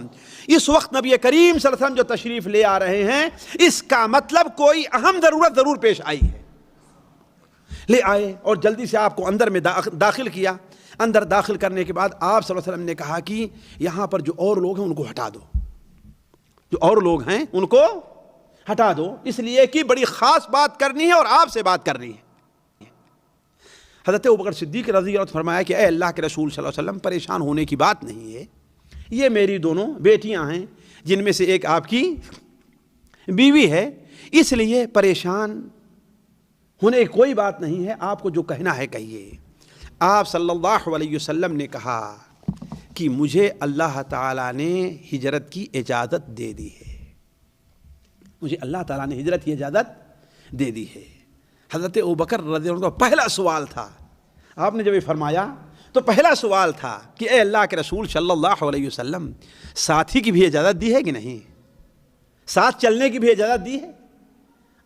اس وقت نبی کریم صلی اللہ علیہ وسلم جو تشریف لے آ رہے ہیں اس کا مطلب کوئی اہم ضرورت ضرور پیش آئی ہے. لے آئے اور جلدی سے آپ کو اندر میں داخل کیا. اندر داخل کرنے کے بعد آپ صلی اللہ علیہ وسلم نے کہا کہ یہاں پر جو اور لوگ ہیں ان کو ہٹا دو، جو اور لوگ ہیں ان کو ہٹا دو، اس لیے کہ بڑی خاص بات کرنی ہے اور آپ سے بات کرنی ہے. حضرت ابوبکر صدیق رضی اللہ عنہ فرمایا کہ اے اللہ کے رسول صلی اللہ علیہ وسلم پریشان ہونے کی بات نہیں ہے، یہ میری دونوں بیٹیاں ہیں جن میں سے ایک آپ کی بیوی ہے، اس لیے پریشان ہونے کی کوئی بات نہیں ہے، آپ کو جو کہنا ہے کہیے. آپ صلی اللہ علیہ وسلم نے کہا کہ مجھے اللہ تعالیٰ نے ہجرت کی اجازت دے دی ہے، مجھے اللہ تعالیٰ نے ہجرت کی اجازت دے دی ہے. حضرت ابوبکر رضی اللہ عنہ کا پہلا سوال تھا، آپ نے جب یہ فرمایا تو پہلا سوال تھا کہ اے اللہ کے رسول صلی اللہ علیہ وسلم ساتھی کی بھی اجازت دی ہے کہ نہیں، ساتھ چلنے کی بھی اجازت دی ہے؟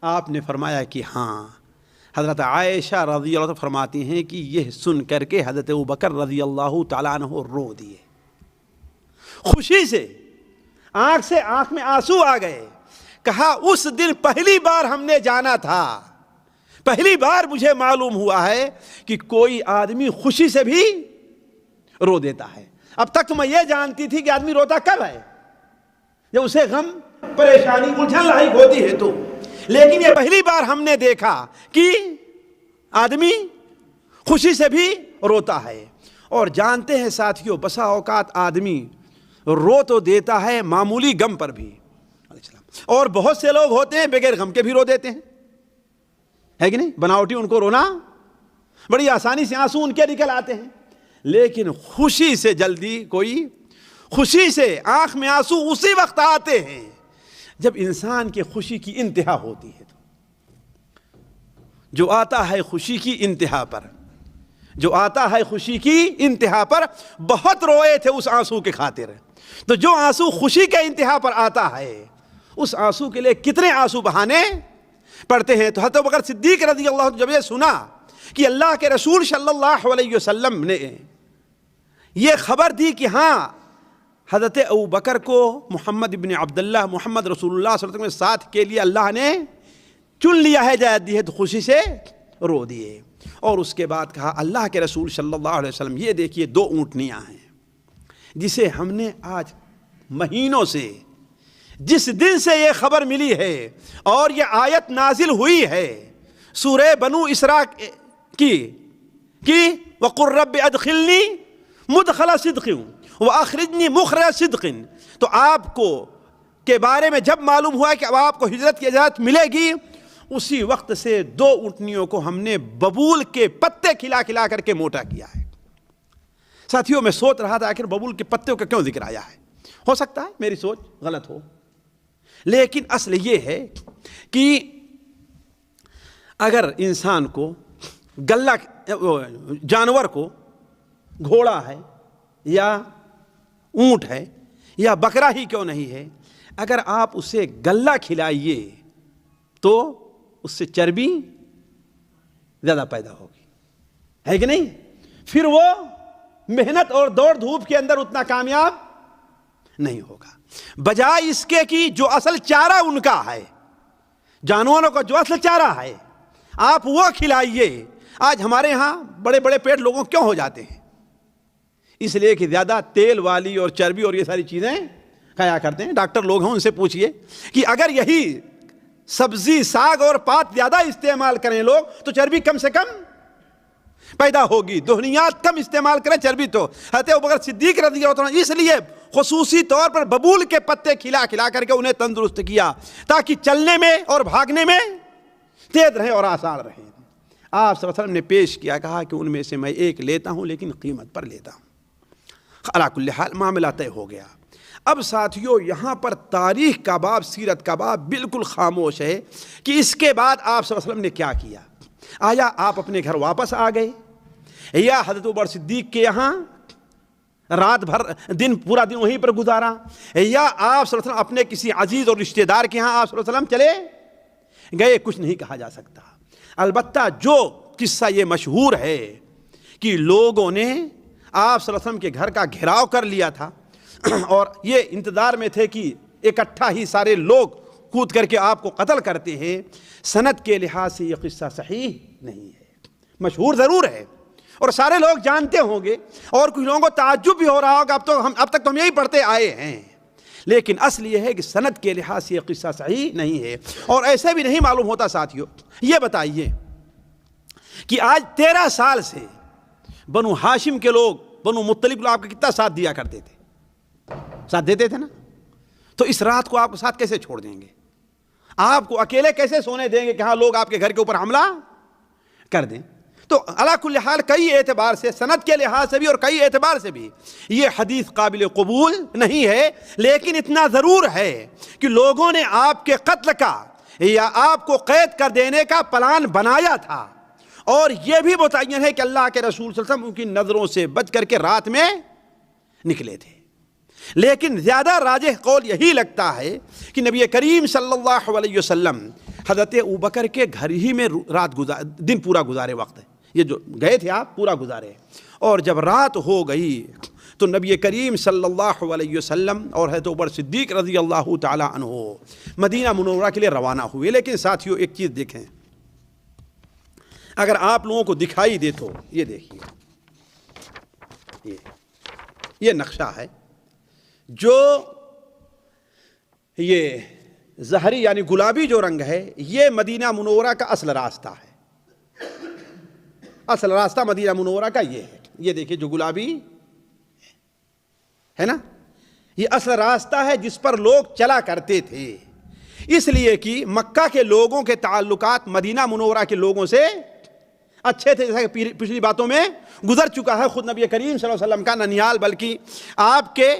آپ نے فرمایا کہ ہاں. حضرت عائشہ رضی اللہ عنہ فرماتی ہیں کہ یہ سن کر کے حضرت ابوبکر رضی اللہ تعالیٰ عنہ رو دیے، خوشی سے آنکھ میں آنسو آ گئے. کہا اس دن پہلی بار ہم نے جانا تھا، پہلی بار مجھے معلوم ہوا ہے کہ کوئی آدمی خوشی سے بھی رو دیتا ہے. اب تک تو میں یہ جانتی تھی کہ آدمی روتا کب ہے، جب اسے غم پریشانی الجھن لاحق ہوتی ہے تو، لیکن یہ پہلی بار ہم نے دیکھا کہ آدمی خوشی سے بھی روتا ہے. اور جانتے ہیں ساتھیوں بسا اوقات آدمی رو تو دیتا ہے معمولی غم پر بھی، اور بہت سے لوگ ہوتے ہیں بغیر غم کے بھی رو دیتے ہیں، ہے کہ نہیں؟ بناوٹی ان کو رونا بڑی آسانی سے آنسو ان کے نکل آتے ہیں، لیکن خوشی سے جلدی کوئی خوشی سے آنکھ میں آنسو اسی وقت آتے ہیں جب انسان کی خوشی کی انتہا ہوتی ہے. جو آتا ہے خوشی کی انتہا پر، جو آتا ہے خوشی کی انتہا پر، بہت روئے تھے اس آنسو کے خاطر. تو جو آنسو خوشی کے انتہا پر آتا ہے اس آنسو کے لیے کتنے آنسو بہانے پڑتے ہیں. تو حضرت ابوبکر صدیق رضی اللہ عنہ جب یہ سنا کہ اللہ کے رسول صلی اللہ علیہ وسلم نے یہ خبر دی کہ ہاں حضرت ابوبکر کو محمد ابن عبداللہ محمد رسول اللہ صلی اللہ علیہ وسلم کے ساتھ کے لیے اللہ نے چن لیا ہے، اجازت دی ہے، تو خوشی سے رو دیے. اور اس کے بعد کہا اللہ کے رسول صلی اللہ علیہ وسلم یہ دیکھیے 2 اونٹنیاں ہیں جسے ہم نے آج مہینوں سے، جس دن سے یہ خبر ملی ہے اور یہ آیت نازل ہوئی ہے سورہ بنو اسراء کی وَقُلْ رَبِّ أَدْخِلْنِي مُدْخَلَ صِدْقٍ وَأَخْرِجْنِي مُخْرَجَ صِدْقٍ، تو آپ کو کے بارے میں جب معلوم ہوا کہ اب آپ کو ہجرت کی اجازت ملے گی، اسی وقت سے 2 اونٹنیوں کو ہم نے ببول کے پتے کھلا کھلا کر کے موٹا کیا ہے. ساتھیوں میں سوچ رہا تھا آخر ببول کے پتوں کا کیوں ذکر آیا ہے. ہو سکتا ہے میری سوچ غلط ہو، لیکن اصل یہ ہے کہ اگر انسان کو جانور کو، گھوڑا ہے یا اونٹ ہے یا بکرا ہی کیوں نہیں ہے، اگر آپ اسے غلہ کھلائیے تو اس سے چربی زیادہ پیدا ہوگی، ہے کہ نہیں؟ پھر وہ محنت اور دوڑ دھوپ کے اندر اتنا کامیاب نہیں ہوگا. بجائے اس کے کہ جو اصل چارہ ان کا ہے، جانوروں کو جو اصل چارہ ہے آپ وہ کھلائیے. آج ہمارے ہاں بڑے بڑے پیٹ لوگوں کیوں ہو جاتے ہیں؟ اس لیے کہ زیادہ تیل والی اور چربی اور یہ ساری چیزیں کھایا کرتے ہیں. ڈاکٹر لوگ ہیں ان سے پوچھئے کہ اگر یہی سبزی ساگ اور پات زیادہ استعمال کریں لوگ تو چربی کم سے کم پیدا ہوگی. دہنیات کم استعمال کریں چربی. تو حضرت ابوبکر صدیق رضی اللہ عنہ اس لیے خصوصی طور پر ببول کے پتے کھلا کھلا کر کے انہیں تندرست کیا تاکہ چلنے میں اور بھاگنے میں تیز رہیں اور آسان رہیں. آپ صلی اللہ علیہ وسلم نے پیش کیا, کہا کہ ان میں سے میں ایک لیتا ہوں لیکن قیمت پر لیتا ہوں. علی کل حال معاملہ طے ہو گیا. اب ساتھیوں یہاں پر تاریخ کا باب, سیرت کا باب بالکل خاموش ہے کہ اس کے بعد آپ صلی اللہ علیہ وسلم نے کیا کیا. آیا آپ اپنے گھر واپس آ گئے یا حضرت ابوبکر صدیق کے یہاں رات بھر پورا دن وہیں پر گزارا, یا آپ صلی اللہ علیہ وسلم اپنے کسی عزیز اور رشتہ دار کے یہاں آپ صلی اللہ علیہ وسلم چلے گئے؟ کچھ نہیں کہا جا سکتا. البتہ جو قصہ یہ مشہور ہے کہ لوگوں نے آپ صلی اللہ علیہ وسلم کے گھر کا گھیراؤ کر لیا تھا اور یہ انتظار میں تھے کہ اکٹھا ہی سارے لوگ کود کر کے آپ کو قتل کرتے ہیں. سند کے لحاظ سے یہ قصہ صحیح نہیں ہے. مشہور ضرور ہے اور سارے لوگ جانتے ہوں گے اور کچھ لوگوں کو تعجب بھی ہو رہا ہوگا اب تک تو ہم یہی پڑھتے آئے ہیں, لیکن اصل یہ ہے کہ سند کے لحاظ سے یہ قصہ صحیح نہیں ہے. اور ایسے بھی نہیں معلوم ہوتا. ساتھیوں یہ بتائیے کہ آج 13 سال سے بنو ہاشم کے لوگ, بنو مطلب لوگ آپ کا کتنا ساتھ دیا کرتے تھے؟ ساتھ دیتے تھے نا. تو اس رات کو آپ کو ساتھ کیسے چھوڑ دیں گے؟ آپ کو اکیلے کیسے سونے دیں گے کہ ہاں لوگ آپ کے گھر کے اوپر حملہ کر دیں؟ تو علی کل حال کئی اعتبار سے, سند کے لحاظ سے بھی اور کئی اعتبار سے بھی یہ حدیث قابل قبول نہیں ہے. لیکن اتنا ضرور ہے کہ لوگوں نے آپ کے قتل کا یا آپ کو قید کر دینے کا پلان بنایا تھا, اور یہ بھی متعین ہے کہ اللہ کے رسول صلی اللہ علیہ وسلم ان کی نظروں سے بچ کر کے رات میں نکلے تھے. لیکن زیادہ راجح قول یہی لگتا ہے کہ نبی کریم صلی اللہ علیہ وسلم حضرت ابوبکر کے گھر ہی میں دن پورا گزارے. وقت یہ جو گئے تھے آپ پورا گزارے, اور جب رات ہو گئی تو نبی کریم صلی اللہ علیہ وسلم اور حضرت ابوبکر صدیق رضی اللہ تعالی عنہ مدینہ منورہ کے لیے روانہ ہوئے. لیکن ساتھیوں ایک چیز دیکھیں, اگر آپ لوگوں کو دکھائی دے تو یہ دیکھیے, یہ نقشہ ہے جو یہ زہری یعنی گلابی جو رنگ ہے یہ مدینہ منورہ کا اصل راستہ ہے. اصل راستہ مدینہ منورہ کا یہ ہے. یہ دیکھیے جو گلابی ہے نا, یہ اصل راستہ ہے جس پر لوگ چلا کرتے تھے. اس لیے کہ مکہ کے لوگوں کے تعلقات مدینہ منورہ کے لوگوں سے اچھے تھے, جیسا کہ پچھلی باتوں میں گزر چکا ہے. خود نبی کریم صلی اللہ علیہ وسلم کا ننیال بلکہ آپ کے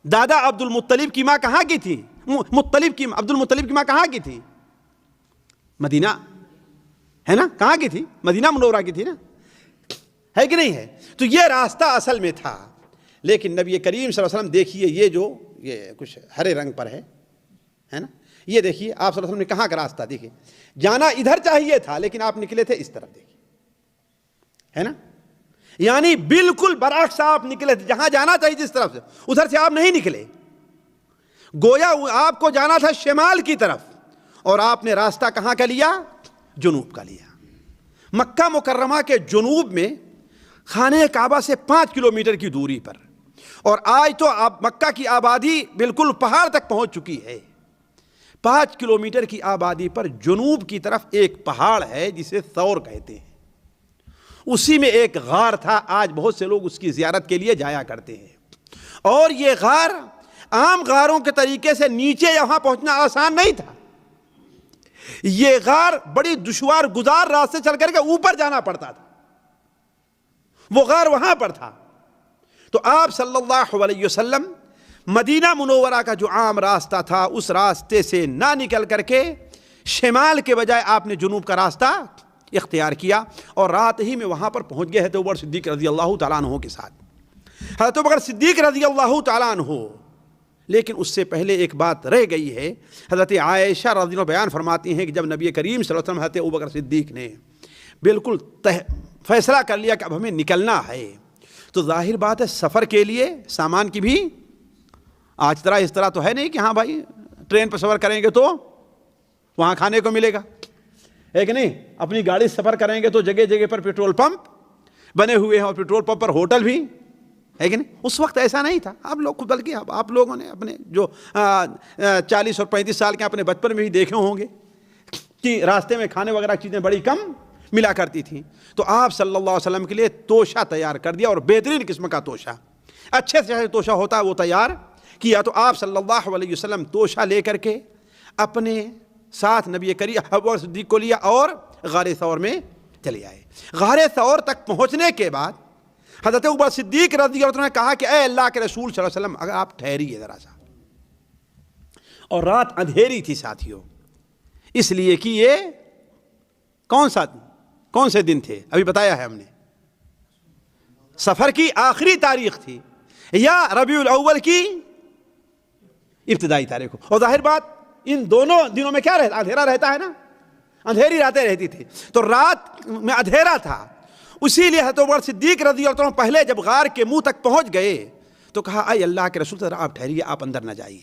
دادا عبد المطلب کی ماں کہاں کی تھی؟ عبد المطلب کی ماں کہاں کی تھی؟ مدینہ ہے نا, کہاں کی تھی؟ مدینہ منورہ کی تھی نا, ہے کہ نہیں ہے؟ تو یہ راستہ اصل میں تھا. لیکن نبی کریم صلی اللہ علیہ وسلم دیکھیے یہ کچھ ہرے رنگ پر ہے نا, یہ دیکھیے آپ صلی اللہ علیہ وسلم نے کہاں کا راستہ دیکھیے. جانا ادھر چاہیے تھا لیکن آپ نکلے تھے اس طرف, دیکھیے ہے نا, یعنی بالکل برعکس آپ نکلے تھے. جہاں جانا چاہیے جس طرف سے ادھر سے آپ نہیں نکلے. گویا آپ کو جانا تھا شمال کی طرف اور آپ نے راستہ کہاں کا لیا؟ جنوب کا لیا. مکہ مکرمہ کے جنوب میں خانہ کعبہ سے 5 کلومیٹر کی دوری پر, اور آج تو مکہ کی آبادی بالکل پہاڑ تک پہنچ چکی ہے. 5 کلومیٹر کی آبادی پر جنوب کی طرف ایک پہاڑ ہے جسے ثور کہتے ہیں. اسی میں ایک غار تھا. آج بہت سے لوگ اس کی زیارت کے لیے جایا کرتے ہیں. اور یہ غار عام غاروں کے طریقے سے نیچے یہاں پہنچنا آسان نہیں تھا. یہ غار بڑی دشوار گزار راستے چل کر کے اوپر جانا پڑتا تھا. وہ غار وہاں پر تھا. تو آپ صلی اللہ علیہ وسلم مدینہ منورہ کا جو عام راستہ تھا اس راستے سے نہ نکل کر کے شمال کے بجائے آپ نے جنوب کا راستہ اختیار کیا, اور رات ہی میں وہاں پر پہنچ گئے حضرت ابوبکر صدیق رضی اللہ تعالیٰ عنہ کے ساتھ. حضرت ابوبکر صدیق رضی اللہ تعالیٰ عنہ. لیکن اس سے پہلے ایک بات رہ گئی ہے. حضرت عائشہ رضی اللہ عنہ بیان فرماتی ہیں کہ جب نبی کریم صلی اللہ علیہ وسلم حضرت ابوبکر صدیق نے بالکل فیصلہ کر لیا کہ اب ہمیں نکلنا ہے, تو ظاہر بات ہے سفر کے لیے سامان کی بھی آج طرح اس طرح تو ہے نہیں کہ ہاں بھائی ٹرین پر سفر کریں گے تو وہاں کھانے کو ملے گا، ہے کہ نہیں؟ اپنی گاڑی سفر کریں گے تو جگہ جگہ پر پیٹرول پمپ بنے ہوئے ہیں اور پیٹرول پمپ پر ہوٹل بھی، ہے کہ نہیں؟ اس وقت ایسا نہیں تھا. آپ لوگ خود، بلکہ آپ لوگوں نے اپنے جو 40 اور 35 سال کے اپنے بچپن میں ہی دیکھے ہوں گے کہ راستے میں کھانے وغیرہ چیزیں بڑی کم ملا کرتی تھیں. تو آپ صلی اللہ علیہ وسلم کے لیے توشہ تیار کر دیا، اور بہترین قسم کا توشہ، اچھے سے اچھا توشہ ہوتا ہے وہ تیار کیا. تو آپ صلی اللہ علیہ وسلم توشہ لے کر کے اپنے ساتھ نبی کریم ابو بکر صدیق کو لیا اور غار ثور میں چلے آئے. غار ثور تک پہنچنے کے بعد حضرت ابو بکر صدیق رضی اللہ عنہ نے کہا کہ اے اللہ کے رسول صلی اللہ علیہ وسلم، اگر آپ ٹھہریے ذرا سا. اور رات اندھیری تھی ساتھیوں، اس لیے کہ یہ کون سے دن تھے؟ ابھی بتایا ہے ہم نے، سفر کی آخری تاریخ تھی یا ربیع الاول کی ابتدائی تاریخ. اور ظاہر بات ان دونوں دنوں میں کیا رہتا؟ اندھیرا رہتا ہے نا، اندھیری راتیں رہتی تھی. تو رات میں اندھیرا تھا، اسی لیے حضرت عمر صدیق رضی اللہ عنہ پہلے جب غار کے منہ تک پہنچ گئے تو کہا اے اللہ کے رسول آپ ٹھہریے، آپ اندر نہ جائیے،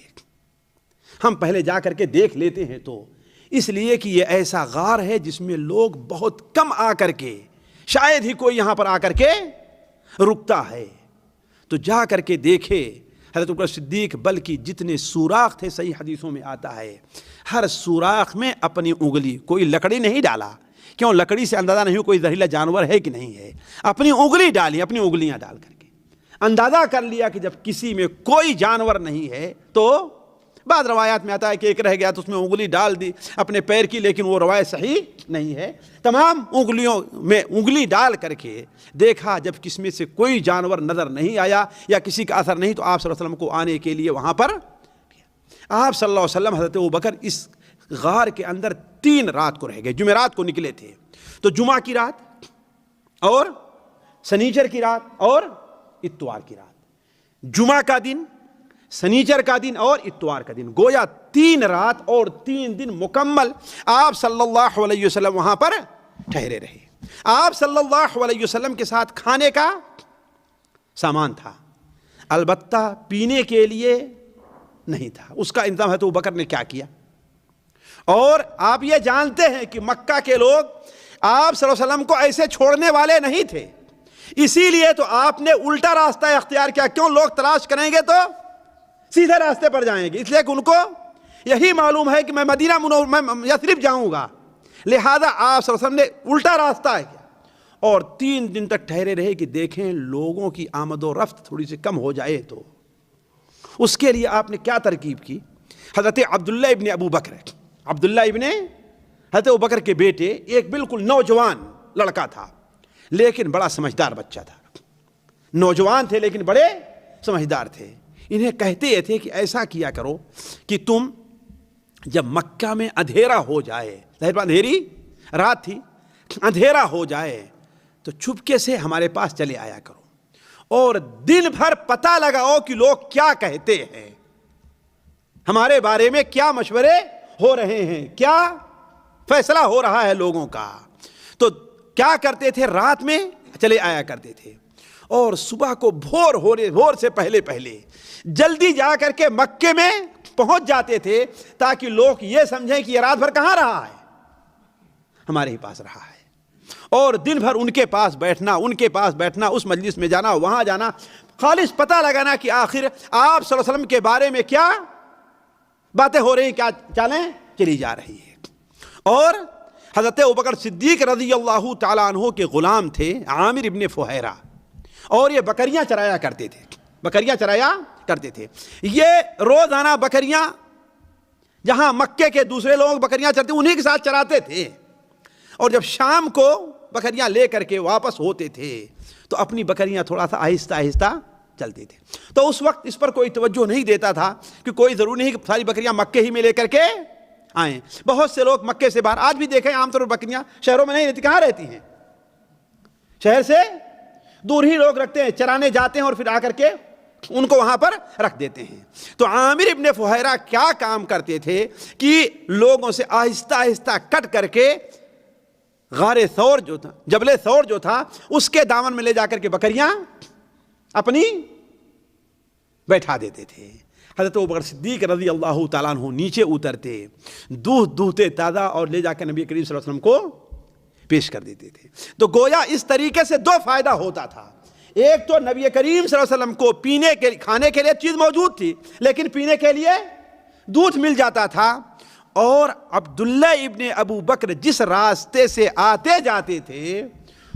ہم پہلے جا کر کے دیکھ لیتے ہیں. تو اس لیے کہ یہ ایسا غار ہے جس میں لوگ بہت کم آ کر کے، شاید ہی کوئی یہاں پر آ کر کے رکتا ہے. تو جا کر کے دیکھے حضرت ابو بکر صدیق، بلکہ جتنے سوراخ تھے صحیح حدیثوں میں آتا ہے ہر سوراخ میں اپنی انگلی، کوئی لکڑی نہیں ڈالا، کیوں؟ لکڑی سے اندازہ نہیں ہو کوئی زہریلا جانور ہے کہ نہیں ہے، اپنی انگلی ڈالی، اپنی انگلیاں ڈال کر کے اندازہ کر لیا کہ جب کسی میں کوئی جانور نہیں ہے تو بعض روایات میں آتا ہے کہ ایک رہ گیا تو اس میں انگلی ڈال دی اپنے پیر کی، لیکن وہ روایت صحیح نہیں ہے. تمام انگلیوں میں انگلی ڈال کر کے دیکھا، جب کسی میں سے کوئی جانور نظر نہیں آیا یا کسی کا اثر نہیں تو آپ صلی اللہ علیہ وسلم کو آنے کے لیے وہاں پر آپ صلی اللہ علیہ وسلم حضرت ابوبکر اس غار کے اندر 3 رات کو رہ گئے. جمعرات کو نکلے تھے تو جمعہ کی رات اور سنیچر کی رات اور اتوار کی رات، جمعہ کا دن، سنیچر کا دن اور اتوار کا دن، گویا 3 رات اور 3 دن مکمل آپ صلی اللہ علیہ وسلم وہاں پر ٹھہرے رہے. آپ صلی اللہ علیہ وسلم کے ساتھ کھانے کا سامان تھا، البتہ پینے کے لیے نہیں تھا. اس کا انتظام ہے تو ابو بکر نے کیا کیا. اور آپ یہ جانتے ہیں کہ مکہ کے لوگ آپ صلی اللہ علیہ وسلم کو ایسے چھوڑنے والے نہیں تھے، اسی لیے تو آپ نے الٹا راستہ اختیار کیا. کیوں؟ لوگ تلاش کریں گے تو سیدھے راستے پر جائیں گے، اس لیے کہ ان کو یہی معلوم ہے کہ میں مدینہ میں یثرب جاؤں گا، لہذا آپ صلی اللہ علیہ وسلم نے الٹا راستہ کیا. اور 3 دن تک ٹھہرے رہے کہ دیکھیں لوگوں کی آمد و رفت تھوڑی سی کم ہو جائے. تو اس کے لیے آپ نے کیا ترکیب کی؟ حضرت عبداللہ ابن ابو بکر، عبداللہ ابن حضرت ابو بکر کے بیٹے، ایک بالکل نوجوان لڑکا تھا لیکن بڑا سمجھدار بچہ تھا. نوجوان تھے لیکن بڑے سمجھدار تھے. انہیں کہتے تھے کہ ایسا کیا کرو کہ تم جب مکہ میں اندھیرا ہو جائے، اندھیری رات تھی، اندھیرا ہو جائے تو چھپکے سے ہمارے پاس چلے آیا کرو اور دن بھر پتہ لگاؤ کہ لوگ کیا کہتے ہیں، ہمارے بارے میں کیا مشورے ہو رہے ہیں، کیا فیصلہ ہو رہا ہے لوگوں کا. تو کیا کرتے تھے؟ رات میں چلے آیا کرتے تھے اور صبح کو بھور سے پہلے جلدی جا کر کے مکے میں پہنچ جاتے تھے تاکہ لوگ یہ سمجھیں کہ یہ رات بھر کہاں رہا ہے، ہمارے ہی پاس رہا ہے. اور دن بھر ان کے پاس بیٹھنا، اس مجلس میں جانا، وہاں جانا، خالص پتہ لگانا کہ آخر آپ صلی اللہ علیہ وسلم کے بارے میں کیا باتیں ہو رہی ہیں، کیا چالیں چلی جا رہی ہے. اور حضرت ابوبکر صدیق رضی اللہ تعالیٰ عنہ کے غلام تھے عامر ابن فہیرہ، اور یہ بکریاں چرایا کرتے تھے. یہ روزانہ بکریاں جہاں مکے کے دوسرے لوگ بکریاں چرتے انہی کے ساتھ چراتے تھے، اور جب شام کو بکریاں لے کر کے واپس ہوتے تھے تو اپنی بکریاں تھوڑا سا آہستہ چلتے تھے. تو اس وقت اس پر کوئی توجہ نہیں دیتا تھا کہ کوئی ضروری نہیں کہ ساری بکریاں مکے ہی میں لے کر کے آئیں. بہت سے لوگ مکے سے باہر، آج بھی دیکھیں عام طور پر بکریاں شہروں میں نہیں رہتی. کہاں رہتی ہیں؟ شہر سے دور ہی لوگ رکھتے ہیں، چرانے جاتے ہیں اور پھر آ کر کے ان کو وہاں پر رکھ دیتے ہیں. تو عامر ابن فہیرہ کیا کام کرتے تھے کہ لوگوں سے آہستہ کٹ کر کے غار ثور جو تھا، جبل ثور جو تھا، اس کے دامن میں لے جا کر کے بکریاں اپنی بیٹھا دیتے تھے. حضرت ابوبکر صدیق رضی اللہ تعالیٰ عنہ نیچے اترتے، دودھ دہتے تازہ اور لے جا کے نبی کریم صلی اللہ علیہ وسلم کو پیش کر دیتے تھے۔ تو گویا اس طریقے سے دو فائدہ ہوتا تھا، ایک تو نبی کریم صلی اللہ علیہ وسلم کو پینے کے کھانے کے لیے چیز موجود تھی لیکن پینے کے لیے دودھ مل جاتا تھا، اور عبداللہ ابن ابو بکر جس راستے سے آتے جاتے تھے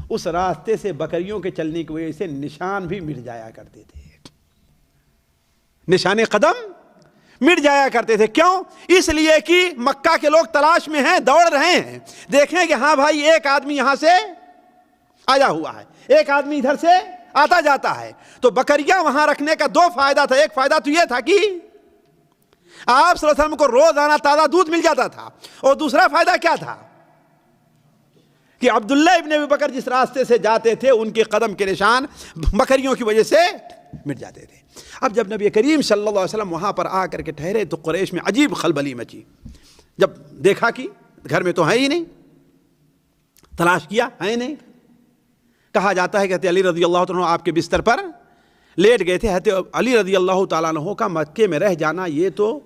اس راستے سے بکریوں کے چلنے کی وجہ سے نشان بھی مٹ جایا کرتے تھے، نشان قدم مٹ جایا کرتے تھے۔ کیوں؟ اس لیے کہ مکہ کے لوگ تلاش میں ہیں، دوڑ رہے ہیں، دیکھیں کہ ہاں بھائی ایک آدمی یہاں سے آیا ہوا ہے، ایک آدمی ادھر سے آتا جاتا ہے۔ تو بکریاں وہاں رکھنے کا دو فائدہ تھا، ایک فائدہ تو یہ تھا کہ آپ صلی اللہ علیہ وسلم کو روزانہ تازہ دودھ مل جاتا تھا، اور دوسرا فائدہ کیا تھا کہ عبداللہ ابن ابی بکر جس راستے سے جاتے تھے ان کے قدم کے نشان بکریوں کی وجہ سے مٹ جاتے تھے۔ اب جب نبی کریم صلی اللہ علیہ وسلم وہاں پر آ کر کے ٹھہرے تو قریش میں عجیب خلبلی مچی، جب دیکھا کہ گھر میں تو ہے ہی نہیں، تلاش کیا ہے نہیں، کہا جاتا ہے کہ علی رضی اللہ تعالیٰ عنہ آپ کے بستر پر لیٹ گئے تھے۔ حضرت علی رضی اللہ تعالیٰ عنہ کا مکے میں رہ جانا یہ تو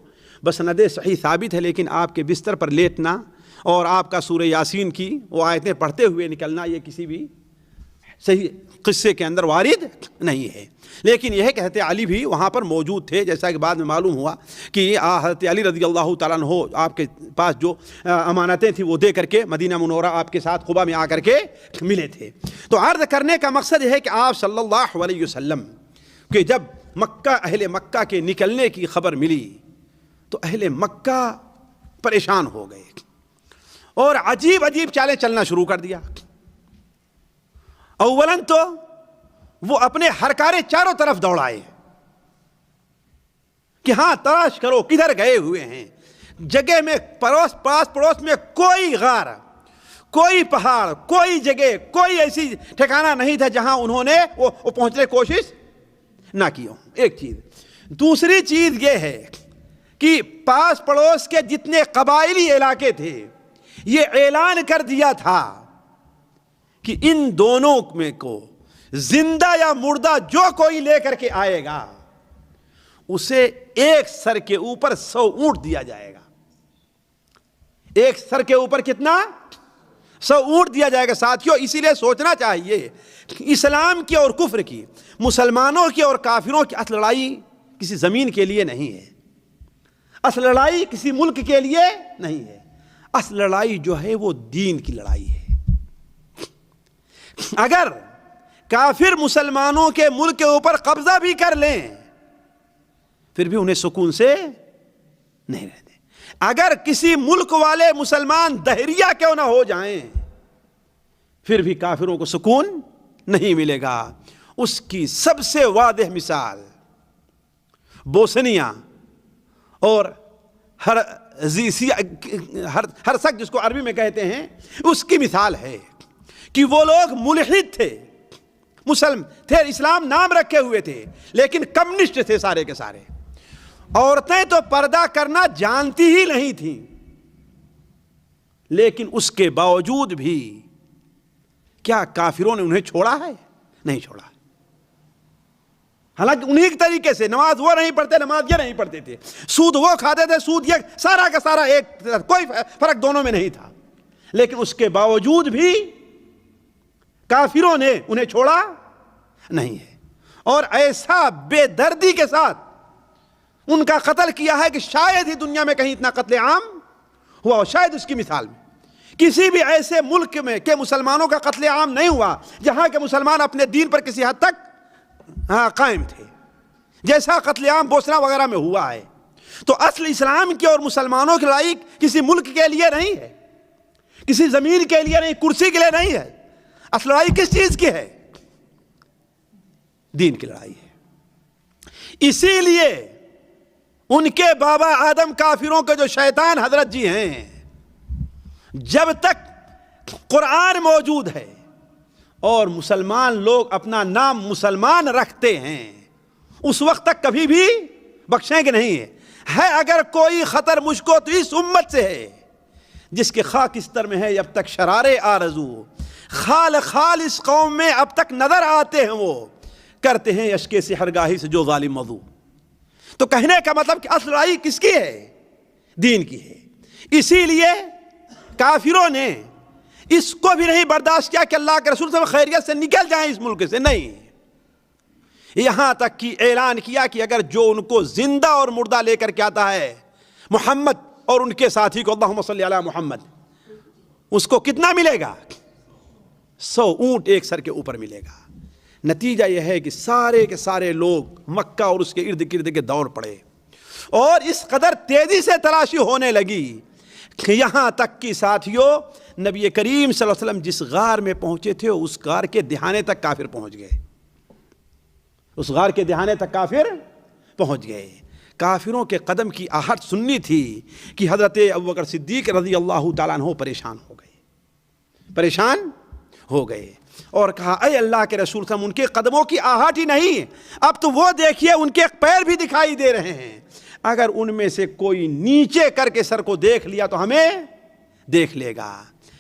بسند صحیح ثابت ہے، لیکن آپ کے بستر پر لیٹنا اور آپ کا سورہ یاسین کی وہ آیتیں پڑھتے ہوئے نکلنا یہ کسی بھی صحیح قصے کے اندر وارد نہیں ہے۔ لیکن یہ ہے کہ حضرت علی بھی وہاں پر موجود تھے، جیسا کہ بعد میں معلوم ہوا کہ حضرت علی رضی اللہ تعالیٰ عنہ آپ کے پاس جو امانتیں تھیں وہ دے کر کے مدینہ منورہ آپ کے ساتھ قباء میں آ کر کے ملے تھے۔ تو عرض کرنے کا مقصد یہ ہے کہ آپ صلی اللہ علیہ وسلم کہ جب مکہ اہل مکہ کے نکلنے کی خبر ملی تو اہل مکہ پریشان ہو گئے اور عجیب عجیب چالیں چلنا شروع کر دیا۔ اولاً تو وہ اپنے ہرکارے چاروں طرف دوڑائے کہ ہاں تلاش کرو کدھر گئے ہوئے ہیں۔ جگہ میں پاس پڑوس میں کوئی غار، کوئی پہاڑ، کوئی جگہ، کوئی ایسی ٹھکانہ نہیں تھا جہاں انہوں نے وہ پہنچنے کی کوشش نہ کی ہو، ایک چیز۔ دوسری چیز یہ ہے کہ پاس پڑوس کے جتنے قبائلی علاقے تھے یہ اعلان کر دیا تھا کہ ان دونوں میں کو زندہ یا مردہ جو کوئی لے کر کے آئے گا اسے ایک سر کے اوپر 100 اونٹ دیا جائے گا۔ ایک سر کے اوپر کتنا؟ 100 اونٹ دیا جائے گا۔ ساتھیوں اسی لیے سوچنا چاہیے اسلام کی اور کفر کی، مسلمانوں کی اور کافروں کی اصل لڑائی کسی زمین کے لیے نہیں ہے، اصل لڑائی کسی ملک کے لیے نہیں ہے، اصل لڑائی جو ہے وہ دین کی لڑائی ہے۔ اگر کافر مسلمانوں کے ملک کے اوپر قبضہ بھی کر لیں پھر بھی انہیں سکون سے نہیں رہتے۔ اگر کسی ملک والے مسلمان دہریہ کیوں نہ ہو جائیں پھر بھی کافروں کو سکون نہیں ملے گا۔ اس کی سب سے واضح مثال بوسنیا اور ہرسک جس کو عربی میں کہتے ہیں اس کی مثال ہے کہ وہ لوگ ملحد تھے، مسلم تھے، اسلام نام رکھے ہوئے تھے لیکن کمیونسٹ تھے سارے کے سارے۔ عورتیں تو پردہ کرنا جانتی ہی نہیں تھیں لیکن اس کے باوجود بھی کیا کافروں نے انہیں چھوڑا ہے؟ نہیں چھوڑا۔ حالانکہ انہی طریقے سے نماز وہ نہیں پڑھتے، نماز یہ نہیں پڑھتے تھے، سود وہ کھاتے تھے، سود یہ، سارا کا سارا ایک، کوئی فرق دونوں میں نہیں تھا، لیکن اس کے باوجود بھی کافروں نے انہیں چھوڑا نہیں ہے، اور ایسا بے دردی کے ساتھ ان کا قتل کیا ہے کہ شاید ہی دنیا میں کہیں اتنا قتل عام ہوا ہو، شاید اس کی مثال میں کسی بھی ایسے ملک میں کہ مسلمانوں کا قتل عام نہیں ہوا جہاں کے مسلمان اپنے دین پر کسی حد تک قائم تھے، جیسا قتل عام بوسنا وغیرہ میں ہوا ہے۔ تو اصل اسلام کی اور مسلمانوں کی لڑائی کسی ملک کے لیے نہیں ہے، کسی زمین کے لیے نہیں، کرسی کے لیے نہیں ہے، اصل لڑائی کس چیز کی ہے؟ دین کی لڑائی ہے۔ اسی لیے ان کے بابا آدم کافروں کے جو شیطان حضرت جی ہیں، جب تک قرآن موجود ہے اور مسلمان لوگ اپنا نام مسلمان رکھتے ہیں اس وقت تک کبھی بھی بخشیں گے نہیں ہے۔ اگر کوئی خطر مجھ کو تو اس امت سے ہے جس کے خاکستر میں ہے اب تک شرارے آرزو، خال خال اس قوم میں اب تک نظر آتے ہیں، وہ کرتے ہیں اشکے سے ہرگاہی سے جو ظالم موضوع۔ تو کہنے کا مطلب کہ اصل لڑائی کس کی ہے؟ دین کی ہے۔ اسی لیے کافروں نے اس کو بھی نہیں برداشت کیا کہ اللہ کے رسول صلی اللہ علیہ وسلم خیریت سے نکل جائیں اس ملک سے، نہیں، یہاں تک کہ اعلان کیا کہ اگر جو ان کو زندہ اور مردہ لے کر کے آتا ہے محمد اور ان کے ساتھی کو، اللہم صلی علی محمد، اس کو کتنا ملے گا؟ 100 اونٹ ایک سر کے اوپر ملے گا۔ نتیجہ یہ ہے کہ سارے کے سارے لوگ مکہ اور اس کے ارد گرد کے دوڑ پڑے، اور اس قدر تیزی سے تلاشی ہونے لگی کہ یہاں تک کہ ساتھیوں نبی کریم صلی اللہ علیہ وسلم جس غار میں پہنچے تھے اس غار کے دہانے تک کافر پہنچ گئے، اس غار کے دہانے تک کافر پہنچ گئے۔ کافروں کے قدم کی آہٹ سننی تھی کہ حضرت ابوبکر صدیق رضی اللہ تعالیٰ عنہ پریشان ہو گئے اور کہا اے اللہ کے رسول صلی اللہ علیہ وسلم، ان کے قدموں کی آہٹ ہی نہیں، اب تو وہ دیکھیے ان کے پیر بھی دکھائی دے رہے ہیں، اگر ان میں سے کوئی نیچے کر کے سر کو دیکھ لیا تو ہمیں دیکھ لے گا۔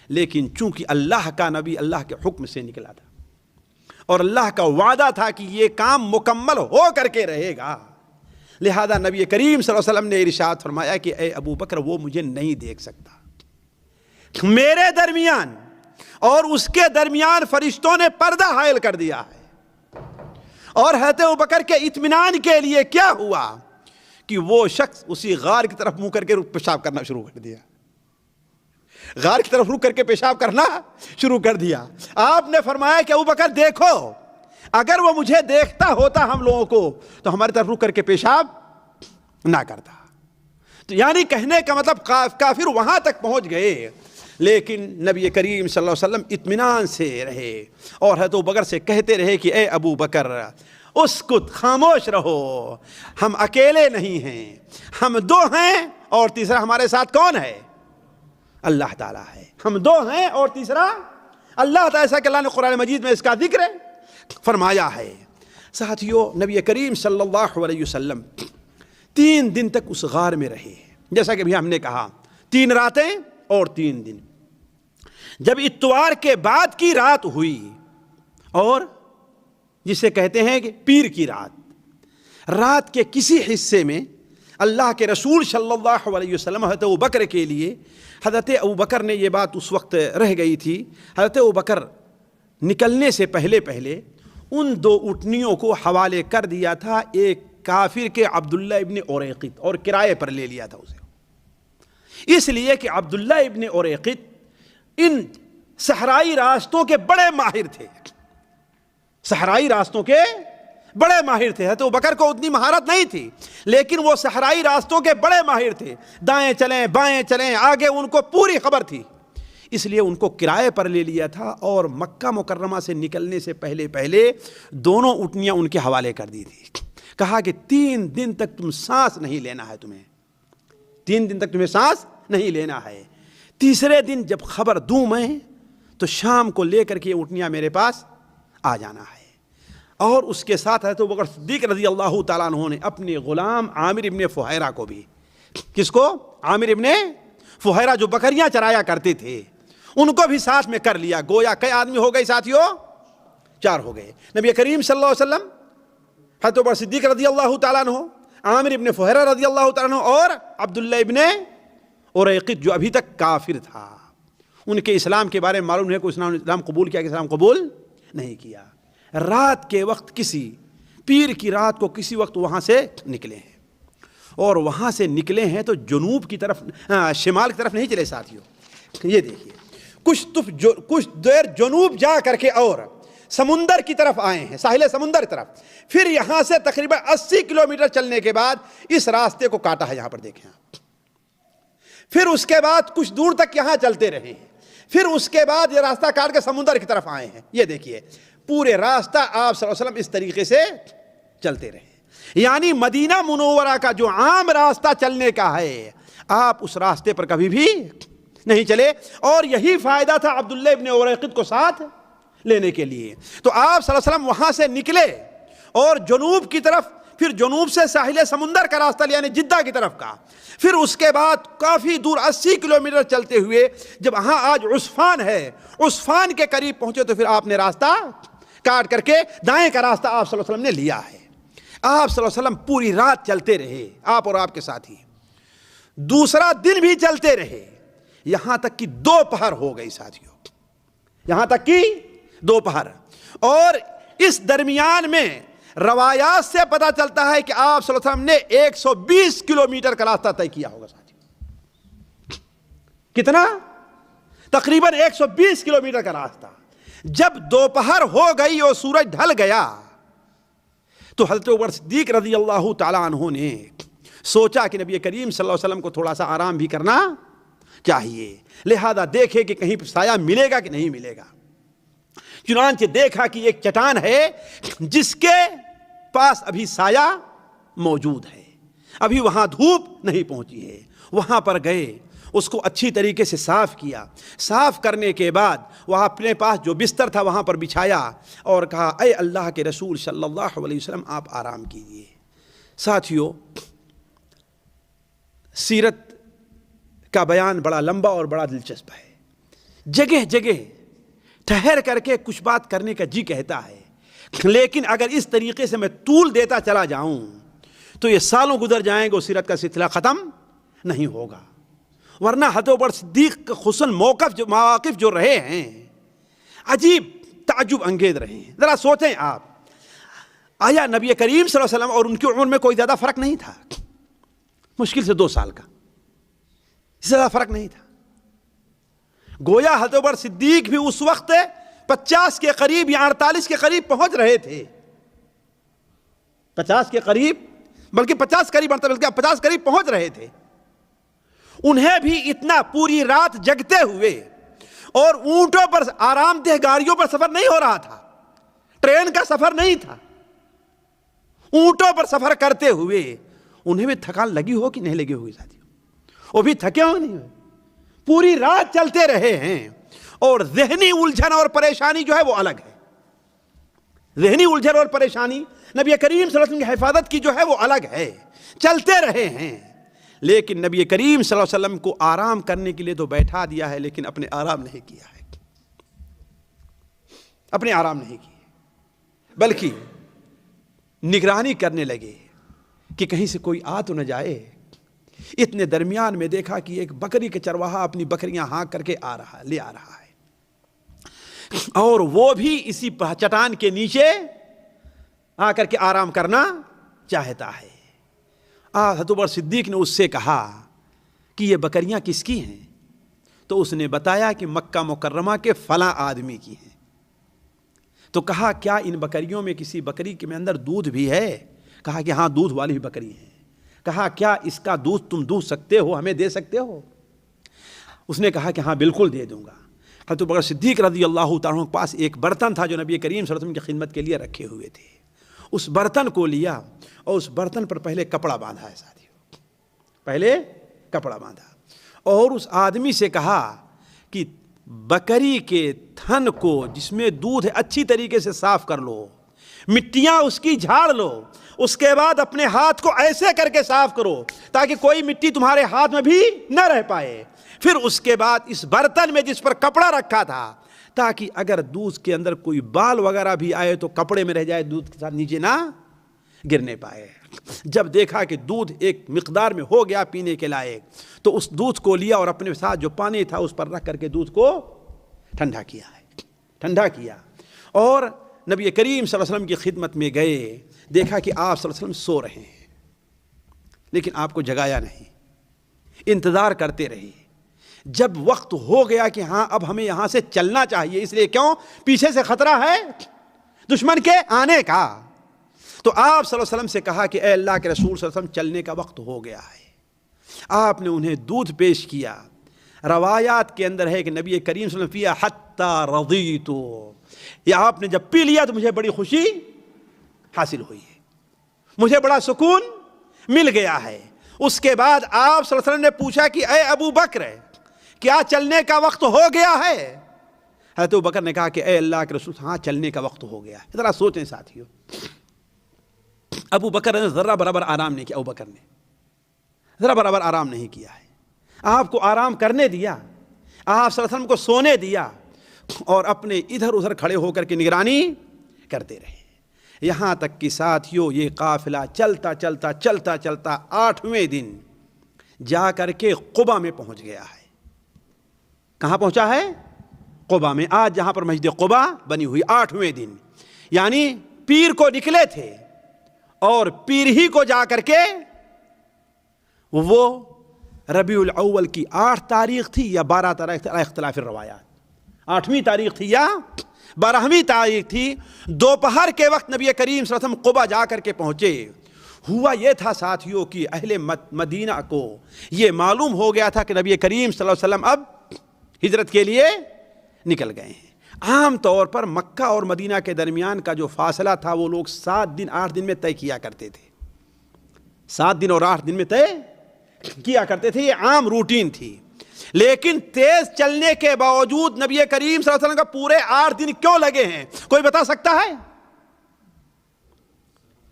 لیکن چونکہ اللہ کا نبی اللہ کے حکم سے نکلا تھا اور اللہ کا وعدہ تھا کہ یہ کام مکمل ہو کر کے رہے گا، لہذا نبی کریم صلی اللہ علیہ وسلم نے ارشاد فرمایا کہ اے ابو بکر وہ مجھے نہیں دیکھ سکتا، میرے درمیان اور اس کے درمیان فرشتوں نے پردہ حائل کر دیا ہے۔ اور حضرت ابو بکر کے اطمینان کے لیے کیا ہوا کہ وہ شخص اسی غار کی طرف منہ کر کے پیشاب کرنا شروع کر دیا، غار کی طرف رک کر کے پیشاب کرنا شروع کر دیا۔ آپ نے فرمایا کہ ابو بکر دیکھو، اگر وہ مجھے دیکھتا ہوتا ہم لوگوں کو تو ہماری طرف رک کر کے پیشاب نہ کرتا۔ تو یعنی کہنے کا مطلب کافر وہاں تک پہنچ گئے، لیکن نبی کریم صلی اللہ علیہ وسلم اطمینان سے رہے اور حضرت ابو بکر سے کہتے رہے کہ اے ابو بکر اسکت، خاموش رہو، ہم اکیلے نہیں ہیں، ہم 2 ہیں اور تیسرا ہمارے ساتھ کون ہے؟ اللہ تعالیٰ ہے۔ ہم 2 ہیں اور تیسرا اللہ تعالیٰ، ایسا کہ اللہ نے قرآن مجید میں اس کا ذکر فرمایا ہے۔ ساتھیوں نبی کریم صلی اللہ علیہ وسلم 3 دن تک اس غار میں رہے، جیسا کہ بھی ہم نے کہا 3 راتیں اور 3 دن۔ جب اتوار کے بعد کی رات ہوئی اور جسے کہتے ہیں کہ پیر کی رات کے کسی حصے میں اللہ کے رسول صلی اللہ علیہ وسلم حضرت ابو بکر کے لیے، حضرت ابو بکر نے یہ بات اس وقت رہ گئی تھی، حضرت ابو بکر نکلنے سے پہلے ان 2 اٹھنیوں کو حوالے کر دیا تھا ایک کافر کے عبداللہ ابن اوریقط، اور کرائے پر لے لیا تھا اسے، اس لیے کہ عبداللہ ابن اوریقط ان صحرائی راستوں کے بڑے ماہر تھے، صحرائی راستوں کے بڑے ماہر تھے۔ حضرت ابوبکر کو اتنی مہارت نہیں تھی، لیکن وہ صحرائی راستوں کے بڑے ماہر تھے، دائیں چلیں بائیں چلیں آگے ان کو پوری خبر تھی، اس لیے ان کو کرائے پر لے لیا تھا اور مکہ مکرمہ سے نکلنے سے پہلے دونوں اٹھنیاں ان کے حوالے کر دی تھی۔ کہا کہ 3 دن تک تم سانس نہیں لینا ہے، 3 دن تک تمہیں سانس نہیں لینا ہے، تیسرے دن جب خبر دوں میں تو شام کو لے کر کے اٹھنیاں میرے پاس آ جانا ہے۔ اور اس کے ساتھ حضرت ابوبکر صدیق رضی اللہ تعالیٰ عنہ نے اپنے غلام عامر ابن فہیرہ کو بھی، کس کو؟ عامر ابن فہیرہ جو بکریاں چرایا کرتے تھے، ان کو بھی ساتھ میں کر لیا۔ گویا کئی آدمی ہو گئے ساتھیوں؟ 4 ہو گئے۔ نبی کریم صلی اللہ علیہ وسلم، حضرت ابوبکر صدیق رضی اللہ تعالیٰ عنہ، عامر ابن فہیرہ رضی اللہ تعالیٰ عنہ اور عبداللہ ابن اوریقط جو ابھی تک کافر تھا۔ ان کے اسلام کے بارے میں معلوم ہے کہ اسلام قبول کیا کہ اسلام قبول نہیں کیا۔ رات کے وقت کسی پیر کی رات کو کسی وقت وہاں سے نکلے ہیں، اور وہاں سے نکلے ہیں تو جنوب کی طرف، شمال کی طرف نہیں چلے ساتھیوں۔ یہ دیکھیے کچھ دیر جنوب جا کر کے اور سمندر کی طرف آئے ہیں، ساحل سمندر کی طرف، پھر یہاں سے تقریباً 80 کلومیٹر چلنے کے بعد اس راستے کو کاٹا ہے، یہاں پر دیکھیں آپ۔ پھر اس کے بعد کچھ دور تک یہاں چلتے رہے ہیں، پھر اس کے بعد یہ راستہ کاٹ کے سمندر کی طرف آئے ہیں۔ یہ دیکھیے پورے راستہ آپ صلی اللہ علیہ وسلم اس طریقے سے چلتے رہے، یعنی مدینہ منورہ کا جو عام راستہ چلنے کا ہے آپ اس راستے پر کبھی بھی نہیں چلے، اور یہی فائدہ تھا عبداللہ ابن اوریقط کو ساتھ لینے کے لیے۔ تو آپ صلی اللہ علیہ وسلم وہاں سے نکلے اور جنوب کی طرف، پھر جنوب سے ساحل سمندر کا راستہ لیا، یعنی جدہ کی طرف کا، پھر اس کے بعد کافی دور 80 کلومیٹر چلتے ہوئے جب ہاں آج عسفان ہے، عسفان کے قریب پہنچے تو پھر آپ نے راستہ کاٹ کر کے دائیں کا راستہ آپ صلی اللہ علیہ وسلم نے لیا ہے۔ آپ صلی اللہ علیہ وسلم پوری رات چلتے رہے، آپ اور آپ کے ساتھی، دوسرا دن بھی چلتے رہے، یہاں تک کہ دوپہر ہو گئی ساتھیوں، یہاں تک کہ دوپہر. اور اس درمیان میں روایات سے پتہ چلتا ہے کہ آپ صلی اللہ علیہ وسلم نے 120 کلومیٹر کا راستہ طے کیا ہوگا ساتھیوں. کتنا؟ تقریباً 120 کلومیٹر کا راستہ. جب دوپہر ہو گئی اور سورج ڈھل گیا تو حضرت عمر صدیق رضی اللہ تعالیٰ عنہ نے سوچا کہ نبی کریم صلی اللہ علیہ وسلم کو تھوڑا سا آرام بھی کرنا چاہیے، لہذا دیکھے کہ کہیں سایہ ملے گا کہ نہیں ملے گا. چنانچہ دیکھا کہ ایک چٹان ہے جس کے پاس ابھی سایہ موجود ہے، ابھی وہاں دھوپ نہیں پہنچی ہے. وہاں پر گئے، اس کو اچھی طریقے سے صاف کیا. صاف کرنے کے بعد وہاں اپنے پاس جو بستر تھا وہاں پر بچھایا اور کہا اے اللہ کے رسول صلی اللہ علیہ وسلم آپ آرام کیجئے. ساتھیوں، سیرت کا بیان بڑا لمبا اور بڑا دلچسپ ہے. جگہ جگہ ٹھہر کر کے کچھ بات کرنے کا جی کہتا ہے، لیکن اگر اس طریقے سے میں طول دیتا چلا جاؤں تو یہ سالوں گزر جائیں گے اور سیرت کا سلسلہ ختم نہیں ہوگا. ورنہ حضرت عمر صدیق کا خصوصاً مواقف جو رہے ہیں عجیب تعجب انگیز رہے ہیں. ذرا سوچیں آپ، آیا نبی کریم صلی اللہ علیہ وسلم اور ان کی عمر میں کوئی زیادہ فرق نہیں تھا؟ مشکل سے 2 سال کا، اس سے زیادہ فرق نہیں تھا. گویا حضرت عمر صدیق بھی اس وقت 50 کے قریب یا 48 کے قریب پہنچ رہے تھے. 50 کے قریب، بلکہ 50 قریب 50 قریب پہنچ رہے تھے. انہیں بھی اتنا پوری رات جگتے ہوئے اور اونٹوں پر آرام دہ گاڑیوں پر سفر نہیں ہو رہا تھا، ٹرین کا سفر نہیں تھا. اونٹوں پر سفر کرتے ہوئے انہیں بھی تھکان لگی ہو کہ نہیں لگی ہوگی ساتھیوں؟ وہ بھی تھکے ہو نہیں ہوئے؟ پوری رات چلتے رہے ہیں اور ذہنی الجھن اور پریشانی جو ہے وہ الگ ہے. ذہنی الجھن اور پریشانی نبی کریم صلی اللہ علیہ وسلم کی حفاظت کی جو ہے وہ الگ ہے. چلتے رہے ہیں، لیکن نبی کریم صلی اللہ علیہ وسلم کو آرام کرنے کے لیے تو بیٹھا دیا ہے، لیکن اپنے آرام نہیں کیا ہے، اپنے آرام نہیں کیے، بلکہ نگرانی کرنے لگے کہ کہیں سے کوئی آ تو نہ جائے. اتنے درمیان میں دیکھا کہ ایک بکری کے چرواہا اپنی بکریاں ہانک کر کے لے آ رہا ہے، اور وہ بھی اسی چٹان کے نیچے آ کر کے آرام کرنا چاہتا ہے. حضرت عمر صدیق نے اس سے کہا کہ یہ بکریاں کس کی ہیں؟ تو اس نے بتایا کہ مکہ مکرمہ کے فلاں آدمی کی ہیں. تو کہا کیا ان بکریوں میں کسی بکری کے اندر دودھ بھی ہے؟ کہا کہ ہاں دودھ والی بکری ہے. کہا کیا اس کا دودھ تم دودھ سکتے ہو، ہمیں دے سکتے ہو؟ اس نے کہا کہ ہاں بالکل دے دوں گا. حضرت ابوبکر صدیق رضی اللہ تعالیٰ کے پاس ایک برتن تھا جو نبی کریم صلی اللہ علیہ وسلم کی خدمت کے لیے رکھے ہوئے تھے. اس برتن کو لیا اور اس برتن پر پہلے کپڑا باندھا ہے ساتھیوں، پہلے کپڑا باندھا، اور اس آدمی سے کہا کہ بکری کے تھن کو جس میں دودھ ہے اچھی طریقے سے صاف کر لو، مٹیاں اس کی جھاڑ لو، اس کے بعد اپنے ہاتھ کو ایسے کر کے صاف کرو تاکہ کوئی مٹی تمہارے ہاتھ میں بھی نہ رہ پائے. پھر اس کے بعد اس برتن میں جس پر کپڑا رکھا تھا تاکہ اگر دودھ کے اندر کوئی بال وغیرہ بھی آئے تو کپڑے میں رہ جائے، دودھ کے ساتھ نیچے نہ گرنے پائے. جب دیکھا کہ دودھ ایک مقدار میں ہو گیا پینے کے لائق تو اس دودھ کو لیا اور اپنے ساتھ جو پانی تھا اس پر رکھ کر کے دودھ کو ٹھنڈا کیا اور نبی کریم صلی اللہ علیہ وسلم کی خدمت میں گئے. دیکھا کہ آپ صلی اللہ علیہ وسلم سو رہے ہیں، لیکن آپ کو جگایا نہیں، انتظار کرتے رہے. جب وقت ہو گیا کہ ہاں اب ہمیں یہاں سے چلنا چاہیے، اس لیے کیوں، پیچھے سے خطرہ ہے دشمن کے آنے کا، تو آپ صلی اللہ علیہ وسلم سے کہا کہ اے اللہ کے رسول صلی اللہ علیہ وسلم چلنے کا وقت ہو گیا ہے. آپ نے انہیں دودھ پیش کیا. روایات کے اندر ہے کہ نبی کریم صلی اللہ علیہ وسلم حتی رضیتو، یا آپ نے جب پی لیا تو مجھے بڑی خوشی حاصل ہوئی ہے، مجھے بڑا سکون مل گیا ہے. اس کے بعد آپ صلی اللہ علیہ وسلم نے پوچھا کہ اے ابو بکر کیا چلنے کا وقت ہو گیا ہے؟ حضرت ابو بکر نے کہا کہ اے اللہ کے رسول ہاں چلنے کا وقت ہو گیا ہے. ذرا سوچیں ساتھیو، ابو بکر نے ذرا برابر آرام نہیں کیا، ابو بکر نے ذرا برابر آرام نہیں کیا ہے. آپ کو آرام کرنے دیا، آپ صلی اللہ علیہ وسلم کو سونے دیا اور اپنے ادھر ادھر کھڑے ہو کر کے نگرانی کرتے رہے. یہاں تک کہ ساتھیوں یہ قافلہ چلتا چلتا چلتا چلتا 8ویں دن جا کر کے قبا میں پہنچ گیا ہے. کہاں پہنچا ہے؟ قبا میں. آج جہاں پر مسجد قبا بنی ہوئی 8ویں دن، یعنی پیر کو نکلے تھے اور پیر ہی کو جا کر کے وہ ربیع الاول کی 8 تاریخ تھی یا 12 تاریخ، اختلاف الروایات، 8ویں تاریخ تھی یا 12ویں تاریخ تھی. دوپہر کے وقت نبی کریم صلی اللہ علیہ وسلم قبا جا کر کے پہنچے. ہوا یہ تھا ساتھیوں کہ اہل مدینہ کو یہ معلوم ہو گیا تھا کہ نبی کریم صلی اللہ علیہ وسلم اب ہجرت کے لیے نکل گئے ہیں. عام طور پر مکہ اور مدینہ کے درمیان کا جو فاصلہ تھا وہ لوگ 7 دن 8 دن میں طے کیا کرتے تھے. 7 دن اور 8 دن میں طے کیا کرتے تھے، یہ عام روٹین تھی. لیکن تیز چلنے کے باوجود نبی کریم صلی اللہ علیہ وسلم کا پورے 8 دن کیوں لگے ہیں؟ کوئی بتا سکتا ہے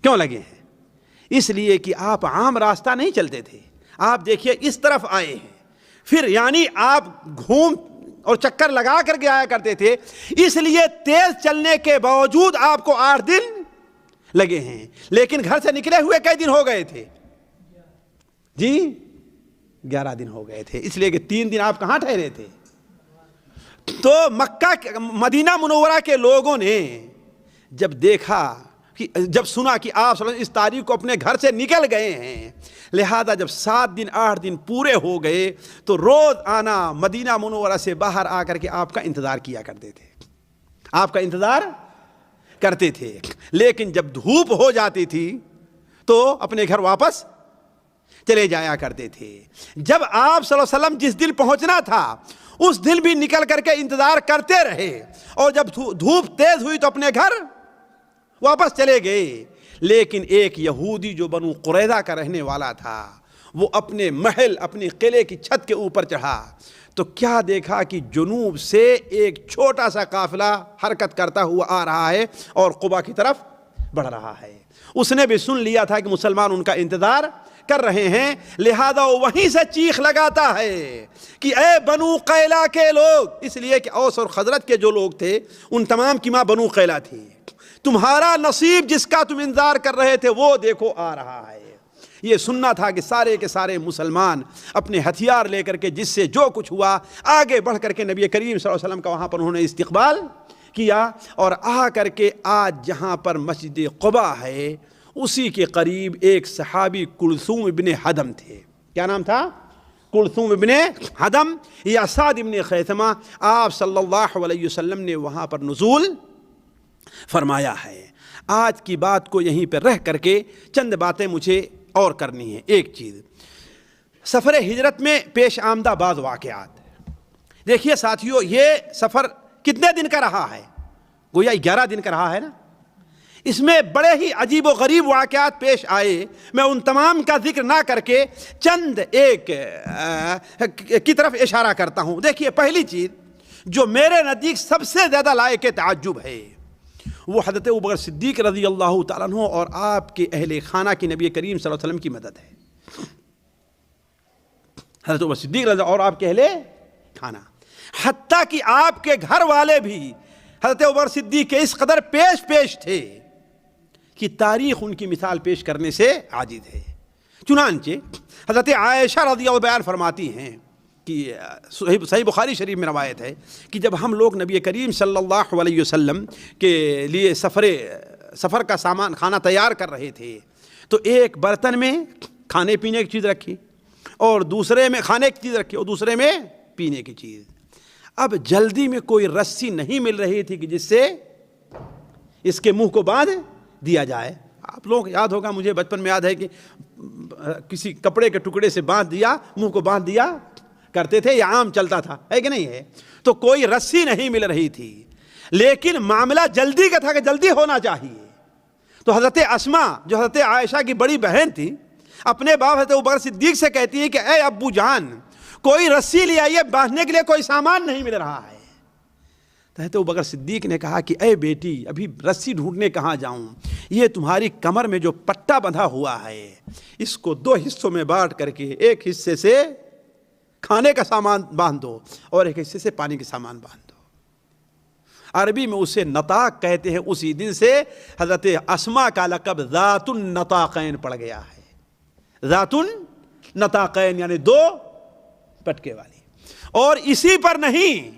کیوں لگے ہیں؟ اس لیے کہ آپ عام راستہ نہیں چلتے تھے. آپ دیکھیے اس طرف آئے ہیں، پھر یعنی آپ گھوم اور چکر لگا کر کے آیا کرتے تھے، اس لیے تیز چلنے کے باوجود آپ کو 8 دن لگے ہیں. لیکن گھر سے نکلے ہوئے کئی دن ہو گئے تھے؟ جی 11 دن ہو گئے تھے. اس لیے کہ 3 دن آپ کہاں ٹھہرے تھے؟ تو مکہ مدینہ منورہ کے لوگوں نے جب دیکھا کہ جب سنا کہ آپ صلی اللہ علیہ وسلم اس تاریخ کو اپنے گھر سے نکل گئے ہیں، لہذا جب 7 دن 8 دن پورے ہو گئے تو روز آنا مدینہ منورہ سے باہر آ کر کے آپ کا انتظار کیا کرتے تھے، آپ کا انتظار کرتے تھے. لیکن جب دھوپ ہو جاتی تھی تو اپنے گھر واپس چلے جایا کرتے تھے. جب آپ صلی اللہ علیہ وسلم جس دن پہنچنا تھا اس دن بھی نکل کر کے انتظار کرتے رہے، اور جب دھوپ تیز ہوئی تو اپنے گھر واپس چلے گئے. لیکن ایک یہودی جو بنو قریظہ کا رہنے والا تھا وہ اپنے محل اپنی قلعے کی چھت کے اوپر چڑھا تو کیا دیکھا کہ جنوب سے ایک چھوٹا سا قافلہ حرکت کرتا ہوا آ رہا ہے اور قبا کی طرف بڑھ رہا ہے. اس نے بھی سن لیا تھا کہ مسلمان ان کا انتظار کر رہے ہیں، لہذا وہ وہیں سے چیخ لگاتا ہے کہ اے بنو قیلہ کے لوگ. اس لیے کہ اوس اور خزرج کے جو لوگ تھے ان تمام کی ماں بنو قیلہ تھی. تمہارا نصیب جس کا تم انتظار کر رہے تھے وہ دیکھو آ رہا ہے. یہ سننا تھا کہ سارے کے سارے مسلمان اپنے ہتھیار لے کر کے جس سے جو کچھ ہوا آگے بڑھ کر کے نبی کریم صلی اللہ علیہ وسلم کا وہاں پر انہوں نے استقبال کیا. اور آ کر کے آج جہاں پر مسجد قباء ہے اسی کے قریب ایک صحابی کلثوم ابن حدم تھے. کیا نام تھا؟ کلثوم ابن حدم یا اسعد ابن خیثمہ. آپ صلی اللہ علیہ وسلم نے وہاں پر نزول فرمایا ہے. آج کی بات کو یہیں پہ رہ کر کے چند باتیں مجھے اور کرنی ہیں. ایک چیز، سفر ہجرت میں پیش آمدہ بعض واقعات. دیکھیے ساتھیوں، یہ سفر کتنے دن کا رہا ہے؟ گویا 11 دن کا رہا ہے نا. اس میں بڑے ہی عجیب و غریب واقعات پیش آئے. میں ان تمام کا ذکر نہ کر کے چند ایک کی طرف اشارہ کرتا ہوں. دیکھیے پہلی چیز جو میرے نزدیک سب سے زیادہ لائق تعجب ہے وہ حضرت ابوبکر صدیق رضی اللہ تعالیٰ عنہ اور آپ کے اہل خانہ کی نبی کریم صلی اللہ علیہ وسلم کی مدد ہے. حضرت ابوبکر صدیق رضی اللہ اور آپ کے اہل خانہ، حتیٰ کہ آپ کے گھر والے بھی حضرت ابوبکر صدیق کے اس قدر پیش تھے کہ تاریخ ان کی مثال پیش کرنے سے عاجز ہے. چنانچہ حضرت عائشہ رضی اللہ عنہا بیان فرماتی ہیں کہ صحیح بخاری شریف میں روایت ہے کہ جب ہم لوگ نبی کریم صلی اللہ علیہ وسلم کے لیے سفر کا سامان کھانا تیار کر رہے تھے تو ایک برتن میں کھانے پینے کی چیز رکھی اور دوسرے میں کھانے کی چیز رکھی اور دوسرے میں پینے کی چیز. اب جلدی میں کوئی رسی نہیں مل رہی تھی کہ جس سے اس کے منہ کو باندھ دیا جائے. آپ لوگ یاد ہوگا، مجھے بچپن میں یاد ہے کہ کسی کپڑے کے ٹکڑے سے باندھ دیا، منہ کو باندھ دیا کرتے تھے، یہ عام چلتا تھا، ہے کہ نہیں ہے؟ تو کوئی رسی نہیں مل رہی تھی، لیکن معاملہ جلدی کا تھا کہ جلدی ہونا چاہیے. تو حضرت اسماء جو حضرت عائشہ کی بڑی بہن تھی اپنے باپ حضرت ابوبکر صدیق سے کہتی ہے کہ اے ابو جان کوئی رسی لے آئیے، باندھنے کے لیے کوئی سامان نہیں مل رہا ہے. حضرت ابوبکر صدیق نے کہا کہ اے بیٹی ابھی رسی ڈھونڈنے کہاں جاؤں، یہ تمہاری کمر میں جو پٹا بندھا ہوا ہے اس کو 2 حصوں میں بانٹ کر کے ایک حصے سے کھانے کا سامان باندھ دو اور ایک حصے سے پانی کے سامان باندھ دو. عربی میں اسے نطاق کہتے ہیں. اسی دن سے حضرت اسما کا لقب ذات النطاقین پڑ گیا ہے. ذات النطاقین یعنی دو پٹکے والی. اور اسی پر نہیں،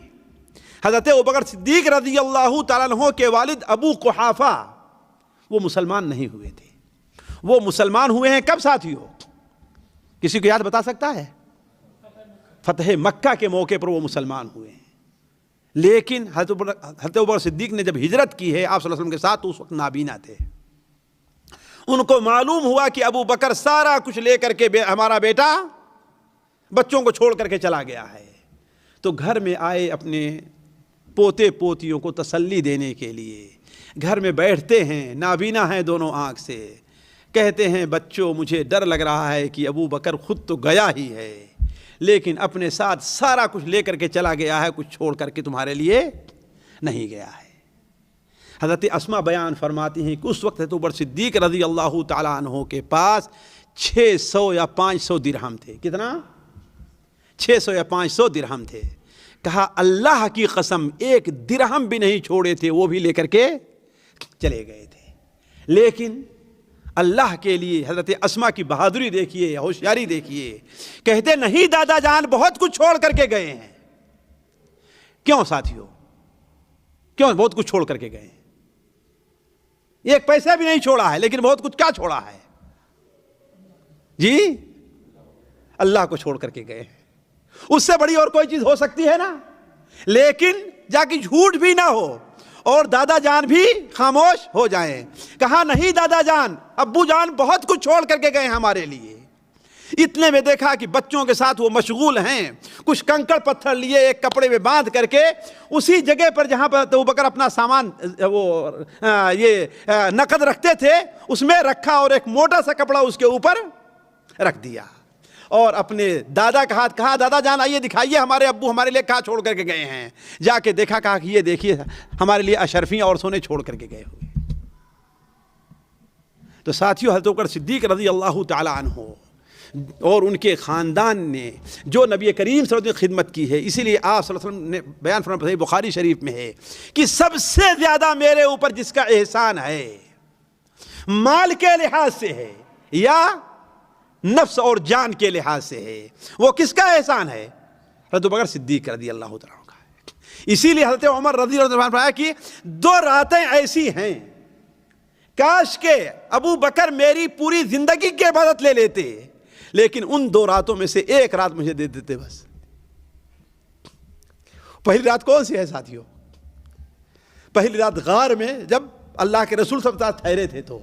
حضرت ابوبکر صدیق رضی اللہ تعالیٰ عنہ کے والد ابو قحافہ وہ مسلمان نہیں ہوئے تھے. وہ مسلمان ہوئے ہیں کب ساتھیوں؟ کسی کو یاد بتا سکتا ہے؟ فتح مکہ کے موقع پر وہ مسلمان ہوئے ہیں. لیکن حضرت ابوبکر صدیق نے جب ہجرت کی ہے آپ صلی اللہ علیہ وسلم کے ساتھ تو اس وقت نابینا تھے. ان کو معلوم ہوا کہ ابو بکر سارا کچھ لے کر کے ہمارا بیٹا بچوں کو چھوڑ کر کے چلا گیا ہے. تو گھر میں آئے اپنے پوتے پوتیوں کو تسلی دینے کے لیے. گھر میں بیٹھتے ہیں، نابینا ہیں دونوں آنکھ سے، کہتے ہیں بچوں مجھے ڈر لگ رہا ہے کہ ابو بکر خود تو گیا ہی ہے لیکن اپنے ساتھ سارا کچھ لے کر کے چلا گیا ہے، کچھ چھوڑ کر کے تمہارے لیے نہیں گیا ہے. حضرت اسما بیان فرماتی ہیں کہ اس وقت ابو بکر صدیق رضی اللہ تعالیٰ عنہ کے پاس 600 یا 500 درہم تھے. کتنا؟ 600 یا 500 درہم تھے. کہا اللہ کی قسم ایک درہم بھی نہیں چھوڑے تھے، وہ بھی لے کر کے چلے گئے تھے. لیکن اللہ کے لیے حضرت اسما کی بہادری دیکھیے، ہوشیاری دیکھیے. کہتے نہیں دادا جان بہت کچھ چھوڑ کر کے گئے ہیں. کیوں ساتھیوں؟ کیوں بہت کچھ چھوڑ کر کے گئے ہیں؟ ایک پیسہ بھی نہیں چھوڑا ہے لیکن بہت کچھ کیا چھوڑا ہے جی؟ اللہ کو چھوڑ کر کے گئے ہیں. اس سے بڑی اور کوئی چیز ہو سکتی ہے نا؟ لیکن جا کے جھوٹ بھی نہ ہو اور دادا جان بھی خاموش ہو جائیں. کہا نہیں دادا جان ابو جان بہت کچھ چھوڑ کر کے گئے ہیں ہمارے لیے. اتنے میں دیکھا کہ بچوں کے ساتھ وہ مشغول ہیں. کچھ کنکڑ پتھر لیے ایک کپڑے میں باندھ کر کے اسی جگہ پر جہاں پر ابو بکر اپنا سامان وہ نقد رکھتے تھے اس میں رکھا اور ایک موٹا سا کپڑا اس کے اوپر رکھ دیا اور اپنے دادا کا ہاتھ کہا دادا جان آئیے دکھائیے ہمارے ابو ہمارے لیے کہاں چھوڑ کر کے گئے ہیں. جا کے دیکھا کہا کہ یہ دیکھیے ہمارے لیے اشرفی عورتوں نے چھوڑ کر کے گئے ہوئے. تو ساتھیوں حضرت ابوبکر صدیق رضی اللہ تعالیٰ عنہ اور ان کے خاندان نے جو نبی کریم صلی اللہ علیہ وسلم کی خدمت کی ہے، اسی لیے آپ صلی اللہ علیہ وسلم نے بیان فرمایا صحیح بخاری شریف میں ہے کہ سب سے زیادہ میرے اوپر جس کا احسان ہے مال کے لحاظ سے ہے یا نفس اور جان کے لحاظ سے ہے، وہ کس کا احسان ہے؟ حضرت ابوبکر صدیق رضی اللہ تعالیٰ عنہ کا ہے. اسی لیے حضرت عمر رضی اللہ عنہ نے فرمایا کہ 2 راتیں ایسی ہیں کاش کہ ابو بکر میری پوری زندگی کی عبادت لے لیتے لیکن ان 2 راتوں میں سے ایک رات مجھے دے دیتے بس. پہلی رات کون سی ہے ساتھیوں؟ پہلی رات غار میں جب اللہ کے رسول صلی اللہ علیہ وسلم ٹھہرے تھے تو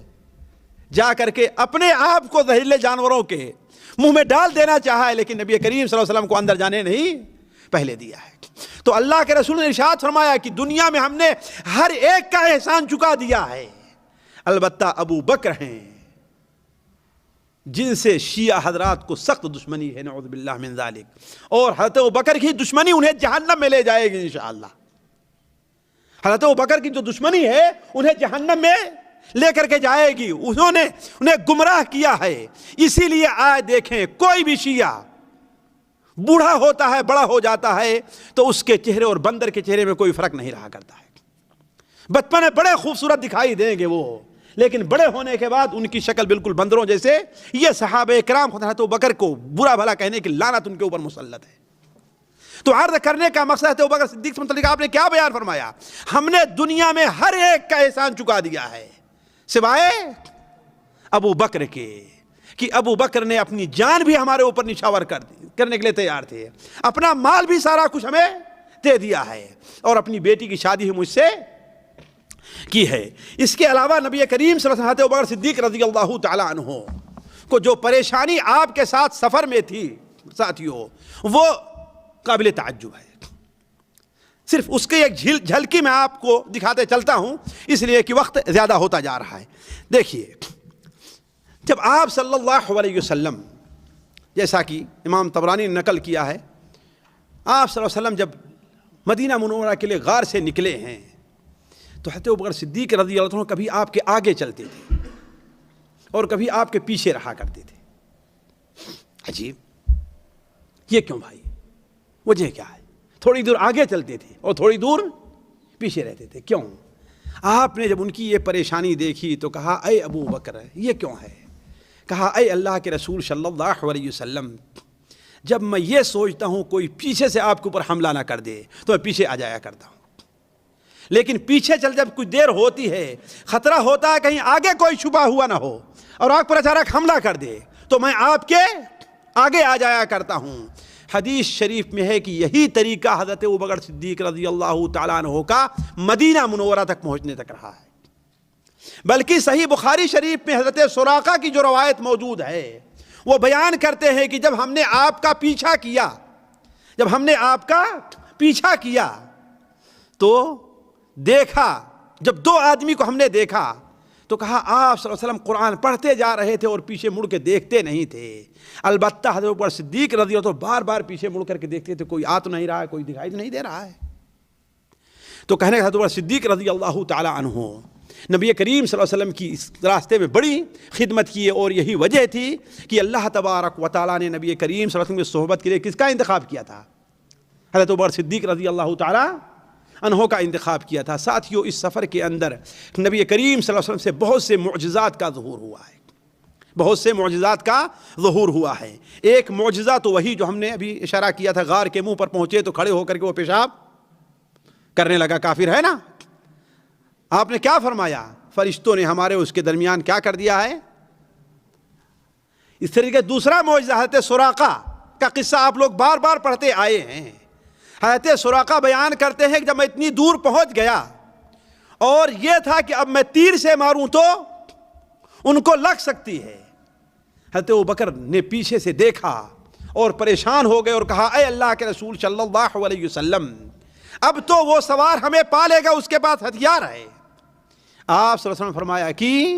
جا کر کے اپنے آپ کو زہریلے جانوروں کے منہ میں ڈال دینا چاہا ہے لیکن نبی کریم صلی اللہ علیہ وسلم کو اندر جانے نہیں پہلے دیا ہے. تو اللہ کے رسول نے ارشاد فرمایا کہ دنیا میں ہم نے ہر ایک کا احسان چکا دیا ہے، البتہ ابو بکر ہیں جن سے شیعہ حضرات کو سخت دشمنی ہے، نعوذ باللہ من ذالک، اور حضرت ابو بکر کی دشمنی انہیں جہنم میں لے جائے گی انشاءاللہ. حضرت ابو بکر کی جو دشمنی ہے انہیں جہنم میں لے کر کے جائے گی. انہیں گمراہ کیا ہے. اسی لیے آج دیکھیں کوئی بھی شیعہ بوڑھا ہوتا ہے، بڑا ہو جاتا ہے تو اس کے چہرے اور بندر کے چہرے میں کوئی فرق نہیں رہا کرتا ہے. بچپن میں بڑے خوبصورت دکھائی دیں گے وہ، لیکن بڑے ہونے کے بعد ان کی شکل بالکل بندروں جیسے. یہ صحابہ کرام حضرت ابوبکر کو برا بھلا کہنے کی لعنت ان کے اوپر مسلط ہے. تو عرض کرنے کا مقصد ہے ابوبکر صدیق سے متعلق آپ نے کیا بیان فرمایا؟ ہم نے دنیا میں ہر ایک کا احسان چکا دیا ہے سوائے ابو بکر کے، کہ ابو بکر نے اپنی جان بھی ہمارے اوپر نشاور کرنے کے لیے تیار تھے، اپنا مال بھی سارا کچھ ہمیں دے دیا ہے اور اپنی بیٹی کی شادی مجھ سے کی ہے. اس کے علاوہ نبی کریم صلی اللہ علیہ وسلم ابو بکر صدیق رضی اللہ تعالیٰ عنہ کو جو پریشانی آپ کے ساتھ سفر میں تھی ساتھیوں وہ قابل تعجب ہے. صرف اس کی ایک جھلکی میں آپ کو دکھاتے چلتا ہوں اس لیے کہ وقت زیادہ ہوتا جا رہا ہے. دیکھیے جب آپ صلی اللہ علیہ وسلم، جیسا کہ امام طبرانی نے نقل کیا ہے، آپ صلی اللہ علیہ وسلم جب مدینہ منورہ کے لیے غار سے نکلے ہیں تو حضرت ابوبکر صدیق رضی اللہ عنہ کبھی آپ کے آگے چلتے تھے اور کبھی آپ کے پیچھے رہا کرتے تھے. عجیب، یہ کیوں بھائی؟ وجہ کیا ہے؟ تھوڑی دور آگے چلتے تھے اور تھوڑی دور پیچھے رہتے تھے. کیوں؟ آپ نے جب ان کی یہ پریشانی دیکھی تو کہا اے ابو بکر یہ کیوں ہے؟ کہا اے اللہ کے رسول صلی اللہ علیہ وسلم، جب میں یہ سوچتا ہوں کوئی پیچھے سے آپ کے اوپر حملہ نہ کر دے تو میں پیچھے آ جایا کرتا ہوں، لیکن پیچھے چل جب کچھ دیر ہوتی ہے خطرہ ہوتا ہے کہیں آگے کوئی چھپا ہوا نہ ہو اور آپ پر اچانک حملہ کر دے تو میں آپ کے آگے آ جایا کرتا ہوں. حدیث شریف میں ہے کہ یہی طریقہ حضرت ابوبکر صدیق رضی اللہ تعالیٰ عنہ کا مدینہ منورہ تک پہنچنے تک رہا ہے. بلکہ صحیح بخاری شریف میں حضرت سراقہ کی جو روایت موجود ہے وہ بیان کرتے ہیں کہ جب ہم نے آپ کا پیچھا کیا تو دیکھا، جب دو آدمی کو ہم نے دیکھا تو کہا آپ صلی اللہ علیہ وسلم قرآن پڑھتے جا رہے تھے اور پیچھے مڑ کے دیکھتے نہیں تھے. البتہ حضرت ابوبکر صدیق رضی اللہ عنہ بار بار پیچھے مڑ کر کے دیکھتے تھے، کوئی آ تو نہیں رہا ہے، کوئی دکھائی تو نہیں دے رہا ہے. تو کہنے حضرت ابوبکر صدیق رضی اللہ تعالی عنہ نبی کریم صلی اللہ علیہ وسلم کی اس راستے میں بڑی خدمت کی ہے، اور یہی وجہ تھی کہ اللہ تبارک و تعالیٰ نے نبی کریم صلی اللہ علیہ وسلم کی صحبت کے لیے کس کا انتخاب کیا تھا؟ حضرت ابوبکر صدیق رضی اللہ تعالی عنہ کا انتخاب کیا تھا. ساتھیوں، اس سفر کے اندر نبی کریم صلی اللہ علیہ وسلم سے بہت سے معجزات کا ظہور ہوا ہے. ایک معجزہ تو وہی جو ہم نے ابھی اشارہ کیا تھا، غار کے منہ پر پہنچے تو کھڑے ہو کر کے وہ پیشاب کرنے لگا. کافر ہے نا؟ آپ نے کیا فرمایا؟ فرشتوں نے ہمارے اس کے درمیان کیا کر دیا ہے. اس طریقے دوسرا معجزہ حضرت سراقہ کا قصہ آپ لوگ بار بار پڑھتے آئے ہیں. حضرت سراقہ بیان کرتے ہیں کہ جب میں اتنی دور پہنچ گیا اور یہ تھا کہ اب میں تیر سے ماروں تو ان کو لگ سکتی ہے. حضرت ابوبکر نے پیچھے سے دیکھا اور پریشان ہو گئے اور کہا اے اللہ کے رسول صلی اللہ علیہ وسلم، اب تو وہ سوار ہمیں پالے گا، اس کے پاس ہتھیار ہے. آپ صلی اللہ علیہ وسلم فرمایا کہ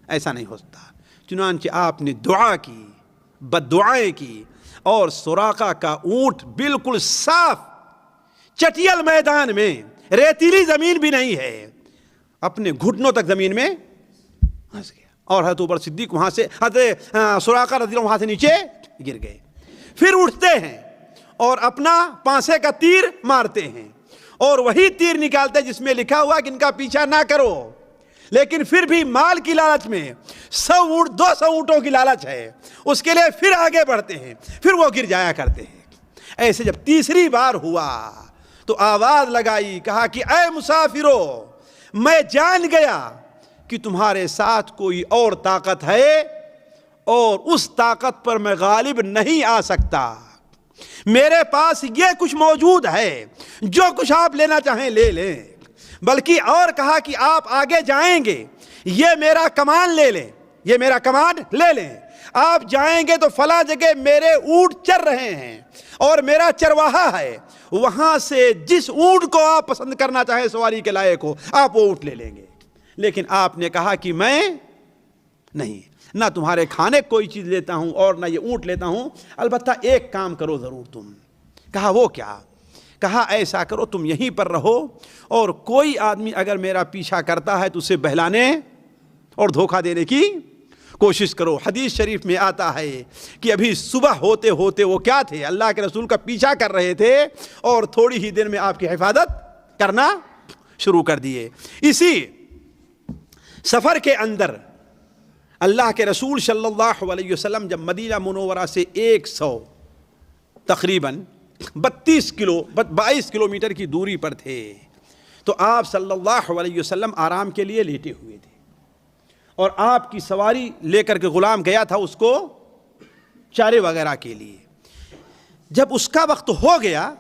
ایسا نہیں ہو سکتا. چنانچہ آپ نے دعا کی، بد دعائیں کی، اور سراقہ کا اونٹ بالکل صاف چٹیل میدان میں، ریتیلی زمین بھی نہیں ہے، اپنے گھٹنوں تک زمین میں پھنس گیا. اور حضرت ابوبکر صدیق وہاں سے، حضرت سراقہ رضی اللہ عنہ وہاں سے نیچے گر گئے. پھر اٹھتے ہیں اور اپنا پانسے کا تیر مارتے ہیں، اور وہی تیر نکالتے جس میں لکھا ہوا کہ ان کا پیچھا نہ کرو، لیکن پھر بھی مال کی لالچ میں 200 اونٹوں کی لالچ ہے، اس کے لیے پھر آگے بڑھتے ہیں، پھر وہ گر جایا کرتے ہیں. ایسے جب تیسری بار ہوا تو آواز لگائی، کہا کہ اے مسافرو، میں جان گیا کہ تمہارے ساتھ کوئی اور طاقت ہے اور اس طاقت پر میں غالب نہیں آ سکتا. میرے پاس یہ کچھ موجود ہے، جو کچھ آپ لینا چاہیں لے لیں. بلکہ اور کہا کہ آپ آگے جائیں گے، یہ میرا کمان لے لیں. آپ جائیں گے تو فلاں جگہ میرے اونٹ چر رہے ہیں اور میرا چرواہا ہے، وہاں سے جس اونٹ کو آپ پسند کرنا چاہیں سواری کے لائق ہو، آپ وہ اونٹ لے لیں گے. لیکن آپ نے کہا کہ میں نہیں، نہ تمہارے کھانے کوئی چیز لیتا ہوں اور نہ یہ اونٹ لیتا ہوں، البتہ ایک کام کرو ضرور تم. کہا وہ کیا؟ کہا ایسا کرو تم یہیں پر رہو، اور کوئی آدمی اگر میرا پیچھا کرتا ہے تو اسے بہلانے اور دھوکہ دینے کی کوشش کرو. حدیث شریف میں آتا ہے کہ ابھی صبح ہوتے ہوتے وہ کیا تھے، اللہ کے رسول کا پیچھا کر رہے تھے اور تھوڑی ہی دیر میں آپ کی حفاظت کرنا شروع کر دیے. اسی سفر کے اندر اللہ کے رسول صلی اللہ علیہ وسلم جب مدینہ منورہ سے 100 تقریباً 22 کلومیٹر کی دوری پر تھے تو آپ صلی اللہ علیہ وسلم آرام کے لیے لیٹے ہوئے تھے، اور آپ کی سواری لے کر کے غلام گیا تھا اس کو چارے وغیرہ کے لیے. جب اس کا وقت ہو گیا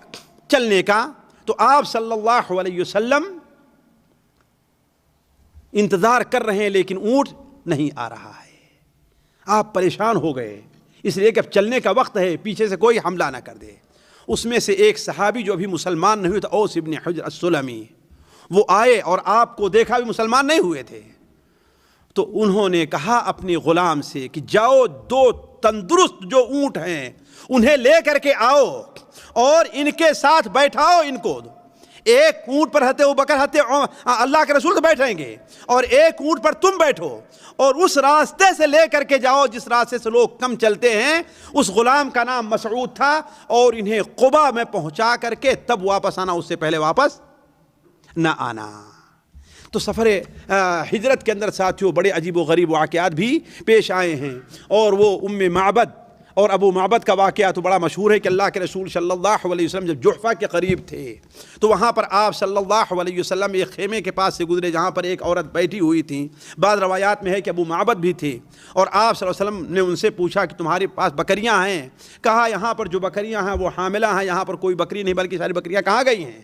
چلنے کا تو آپ صلی اللہ علیہ وسلم انتظار کر رہے ہیں لیکن اونٹ نہیں آ رہا ہے. آپ پریشان ہو گئے، اس لیے کہ اب چلنے کا وقت ہے، پیچھے سے کوئی حملہ نہ کر دے. اس میں سے ایک صحابی جو ابھی مسلمان نہیں ہوئے تھا، اوس ابن حجر السلمی، وہ آئے اور آپ کو دیکھا بھی مسلمان نہیں ہوئے تھے. تو انہوں نے کہا اپنے غلام سے کہ جاؤ 2 تندرست جو اونٹ ہیں انہیں لے کر کے آؤ اور ان کے ساتھ بیٹھاؤ ان کو. ایک اونٹ پر حضرت ابوبکر اللہ کے رسول بیٹھیں گے اور ایک اونٹ پر تم بیٹھو، اور اس راستے سے لے کر کے جاؤ جس راستے سے لوگ کم چلتے ہیں. اس غلام کا نام مسعود تھا، اور انہیں قبا میں پہنچا کر کے تب واپس آنا، اس سے پہلے واپس نہ آنا۔ تو سفر ہجرت کے اندر ساتھیوں بڑے عجیب و غریب واقعات بھی پیش آئے ہیں، اور وہ ام معبد اور ابو معبد کا واقعہ تو بڑا مشہور ہے کہ اللہ کے رسول صلی اللہ علیہ وسلم جب جحفہ کے قریب تھے تو وہاں پر آپ صلی اللہ علیہ وسلم ایک خیمے کے پاس سے گزرے جہاں پر ایک عورت بیٹھی ہوئی تھی۔ بعض روایات میں ہے کہ ابو معبد بھی تھے، اور آپ صلی اللہ علیہ وسلم نے ان سے پوچھا کہ تمہارے پاس بکریاں ہیں؟ کہا یہاں پر جو بکریاں ہیں وہ حاملہ ہیں، یہاں پر کوئی بکری نہیں، بلکہ ساری بکریاں کہاں گئی ہیں؟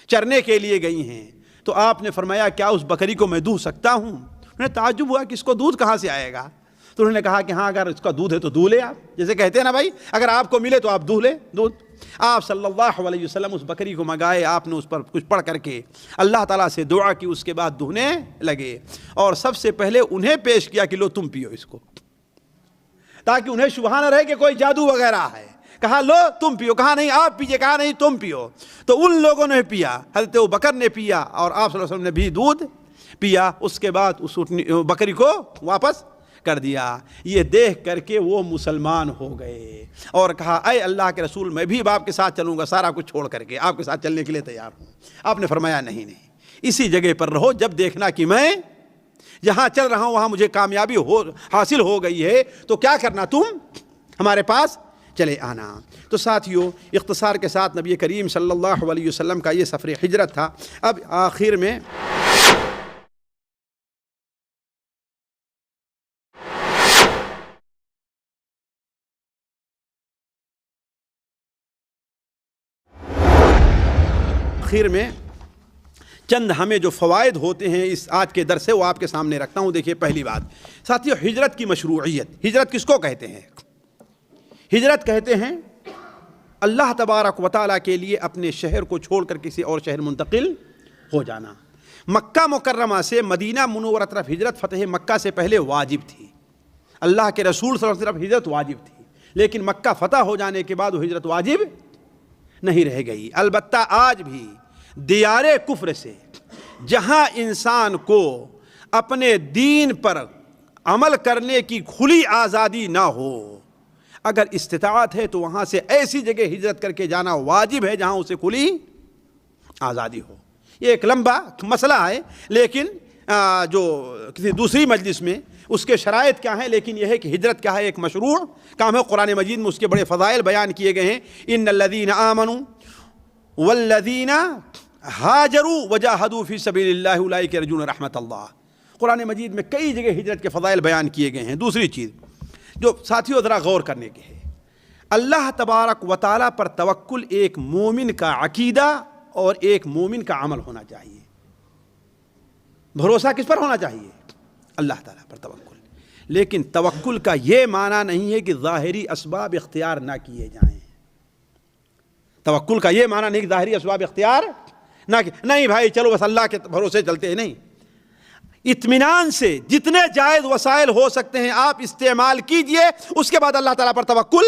چرنے کے لیے گئی ہیں۔ تو آپ نے فرمایا کیا اس بکری کو میں دودھ سکتا ہوں؟ انہیں تعجب ہوا کہ اس کو دودھ کہاں سے آئے گا؟ تو انہوں نے کہا کہ ہاں اگر اس کا دودھ ہے تو دو لے آپ، جیسے کہتے ہیں نا بھائی اگر آپ کو ملے تو آپ دو لے دودھ۔ آپ صلی اللہ علیہ وسلم اس بکری کو منگائے، آپ نے اس پر کچھ پڑھ کر کے اللہ تعالیٰ سے دعا کی، اس کے بعد دہنے لگے، اور سب سے پہلے انہیں پیش کیا کہ لو تم پیو اس کو، تاکہ انہیں شبہ نہ رہے کہ کوئی جادو وغیرہ ہے۔ کہا لو تم پیو، کہا نہیں آپ پیجئے، کہا نہیں تم پیو۔ تو ان لوگوں نے پیا، حضرت ابوبکر نے پیا، اور آپ صلی اللہ علیہ وسلم نے بھی دودھ پیا۔ اس کے بعد اس بکری کو واپس کر دیا۔ یہ دیکھ کر کے وہ مسلمان ہو گئے اور کہا اے اللہ کے رسول میں بھی آپ کے ساتھ چلوں گا، سارا کچھ چھوڑ کر کے آپ کے ساتھ چلنے کے لیے تیار ہوں۔ آپ نے فرمایا نہیں نہیں، اسی جگہ پر رہو، جب دیکھنا کہ میں جہاں چل رہا ہوں وہاں مجھے کامیابی حاصل ہو گئی ہے تو کیا کرنا، تم ہمارے پاس چلے آنا۔ تو ساتھیوں اختصار کے ساتھ نبی کریم صلی اللہ علیہ وسلم کا یہ سفر ہجرت تھا۔ اب آخر میں چند ہمیں جو فوائد ہوتے ہیں اس آج کے درس سے وہ آپ کے سامنے رکھتا ہوں۔ دیکھیے پہلی بات ساتھیوں، ہجرت کی مشروعیت۔ ہجرت کس کو کہتے ہیں؟ ہجرت کہتے ہیں اللہ تبارک و تعالیٰ کے لیے اپنے شہر کو چھوڑ کر کسی اور شہر منتقل ہو جانا۔ مکہ مکرمہ سے مدینہ منورہ طرف ہجرت فتح مکہ سے پہلے واجب تھی، اللہ کے رسول صلی اللہ علیہ وسلم ہجرت واجب تھی، لیکن مکہ فتح ہو جانے کے بعد وہ ہجرت واجب نہیں رہ گئی۔ البتہ آج بھی دیار کفر سے جہاں انسان کو اپنے دین پر عمل کرنے کی کھلی آزادی نہ ہو، اگر استطاعت ہے تو وہاں سے ایسی جگہ ہجرت کر کے جانا واجب ہے جہاں اسے کھلی آزادی ہو۔ یہ ایک لمبا مسئلہ ہے، لیکن جو کسی دوسری مجلس میں اس کے شرائط کیا ہیں، لیکن یہ ہے کہ ہجرت کیا ہے، ایک مشروع کام ہے۔ قرآن مجید میں اس کے بڑے فضائل بیان کیے گئے ہیں۔ ان الذین آمنوا والذین ہاجروا وجاہدوا فی سبیل اللہ اولئک یرجون رحمت اللہ۔ قرآن مجید میں کئی جگہ ہجرت کے فضائل بیان کیے گئے ہیں۔ دوسری چیز جو ساتھیوں ذرا غور کرنے کی ہے، اللہ تبارک و تعالیٰ پر توکل ایک مومن کا عقیدہ اور ایک مومن کا عمل ہونا چاہیے۔ بھروسہ کس پر ہونا چاہیے؟ اللہ تعالیٰ پر توکل۔ لیکن توکل کا یہ معنی نہیں ہے کہ ظاہری اسباب اختیار نہ کیے جائیں۔ توکل کا یہ معنی نہیں کہ ظاہری اسباب اختیار نہ نہیں بھائی چلو بس اللہ کے بھروسے چلتے ہیں، نہیں، اطمینان سے جتنے جائز وسائل ہو سکتے ہیں آپ استعمال کیجئے، اس کے بعد اللہ تعالیٰ پر توکل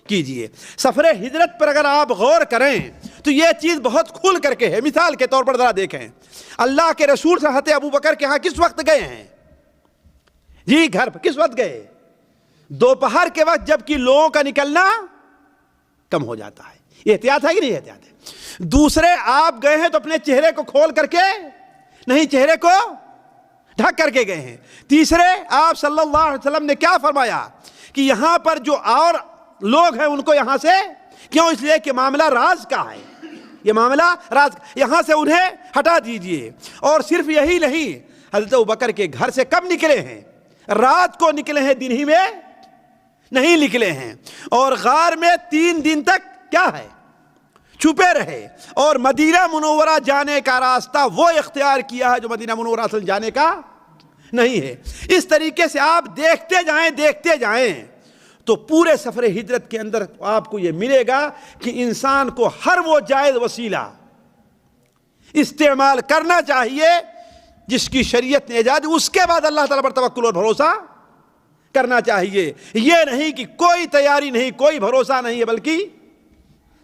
کیجئے۔ سفر ہجرت پر اگر آپ غور کریں تو یہ چیز بہت کھل کر کے ہے۔ مثال کے طور پر ذرا دیکھیں، اللہ کے رسول حضرت ابوبکر کے ہاں کس وقت گئے ہیں؟ جی گھر پر کس وقت گئے؟ دوپہر کے وقت، جبکہ لوگوں کا نکلنا کم ہو جاتا ہے۔ یہ احتیاط ہے کہ نہیں احتیاط ہے؟ دوسرے آپ گئے ہیں تو اپنے چہرے کو کھول کر کے نہیں، چہرے کو ڈھک کر کے گئے ہیں۔ تیسرے آپ صلی اللہ علیہ وسلم نے کیا فرمایا کہ یہاں پر جو اور لوگ ہیں ان کو یہاں سے کیوں؟ اس لیے کہ معاملہ راز کا ہے، یہ معاملہ راز، یہاں سے انہیں ہٹا دیجئے۔ اور صرف یہی نہیں، حضرت ابوبکر کے گھر سے کب نکلے ہیں؟ رات کو نکلے ہیں، دن ہی میں نہیں نکلے ہیں، اور غار میں 3 دن تک کیا ہے؟ چھپے رہے، اور مدینہ منورہ جانے کا راستہ وہ اختیار کیا ہے جو مدینہ منورہ اصل جانے کا نہیں ہے۔ اس طریقے سے آپ دیکھتے جائیں تو پورے سفر ہجرت کے اندر آپ کو یہ ملے گا کہ انسان کو ہر وہ جائز وسیلہ استعمال کرنا چاہیے جس کی شریعت نے اجازت، اس کے بعد اللہ تعالیٰ پر توکل اور بھروسہ کرنا چاہیے۔ یہ نہیں کہ کوئی تیاری نہیں، کوئی بھروسہ نہیں ہے، بلکہ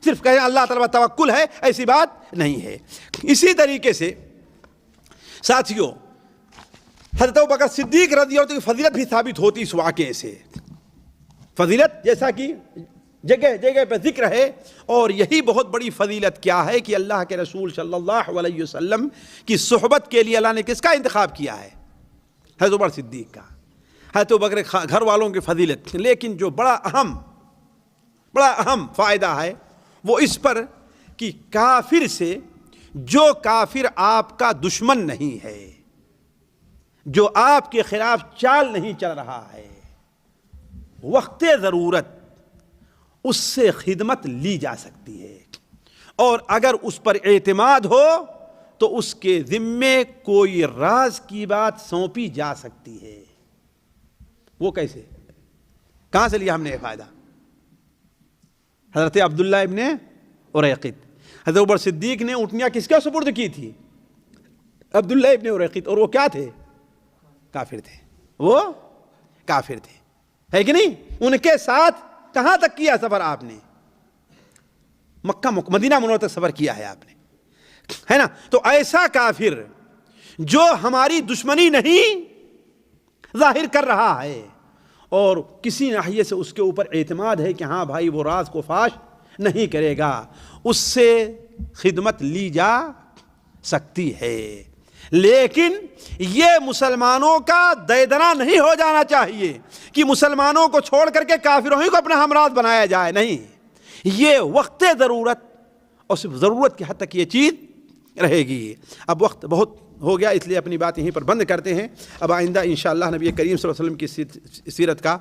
صرف کہیں اللہ تعالیٰ پر توکل ہے، ایسی بات نہیں ہے۔ اسی طریقے سے ساتھیوں حضرت ابوبکر صدیق رضی اللہ عنہ کی فضیلت بھی ثابت ہوتی اس واقعے سے۔ فضیلت جیسا کہ جگہ جگہ پہ ذکر ہے. اور یہی بہت بڑی فضیلت کیا ہے کہ اللہ کے رسول صلی اللہ علیہ وسلم کی صحبت کے لیے اللہ نے کس کا انتخاب کیا ہے؟ حضرت عمر صدیق کا. حضرت ابوبکر گھر والوں کی فضیلت. لیکن جو بڑا اہم فائدہ ہے وہ اس پر کہ کافر سے، جو کافر آپ کا دشمن نہیں ہے، جو آپ کے خلاف چال نہیں چل رہا ہے، وقت ضرورت اس سے خدمت لی جا سکتی ہے. اور اگر اس پر اعتماد ہو تو اس کے ذمے کوئی راز کی بات سونپی جا سکتی ہے. وہ کیسے؟ کہاں سے لیا ہم نے یہ فائدہ؟ حضرت عبداللہ ابن اریقط. حضرت عمر صدیق نے اونٹنیاں کس کا سپرد کی تھی؟ عبداللہ ابن اریقط. اور وہ کیا تھے؟ کافر تھے. وہ کافر تھے، ہے کہ نہیں؟ ان کے ساتھ کہاں تک کیا سفر آپ نے؟ مدینہ منورہ تک سفر کیا ہے آپ نے، ہے نا؟ تو ایسا کافر جو ہماری دشمنی نہیں ظاہر کر رہا ہے اور کسی ناحیے سے اس کے اوپر اعتماد ہے کہ ہاں بھائی وہ راز کو فاش نہیں کرے گا، اس سے خدمت لی جا سکتی ہے. لیکن یہ مسلمانوں کا دیدنا نہیں ہو جانا چاہیے کہ مسلمانوں کو چھوڑ کر کے کافروں ہی کو اپنا ہمراز بنایا جائے. نہیں، یہ وقت ضرورت اور صرف ضرورت کی حد تک یہ چیز رہے گی. اب وقت بہت ہو گیا، اس لیے اپنی بات یہیں پر بند کرتے ہیں. اب آئندہ انشاءاللہ نبی کریم صلی اللہ علیہ وسلم کی سیرت کا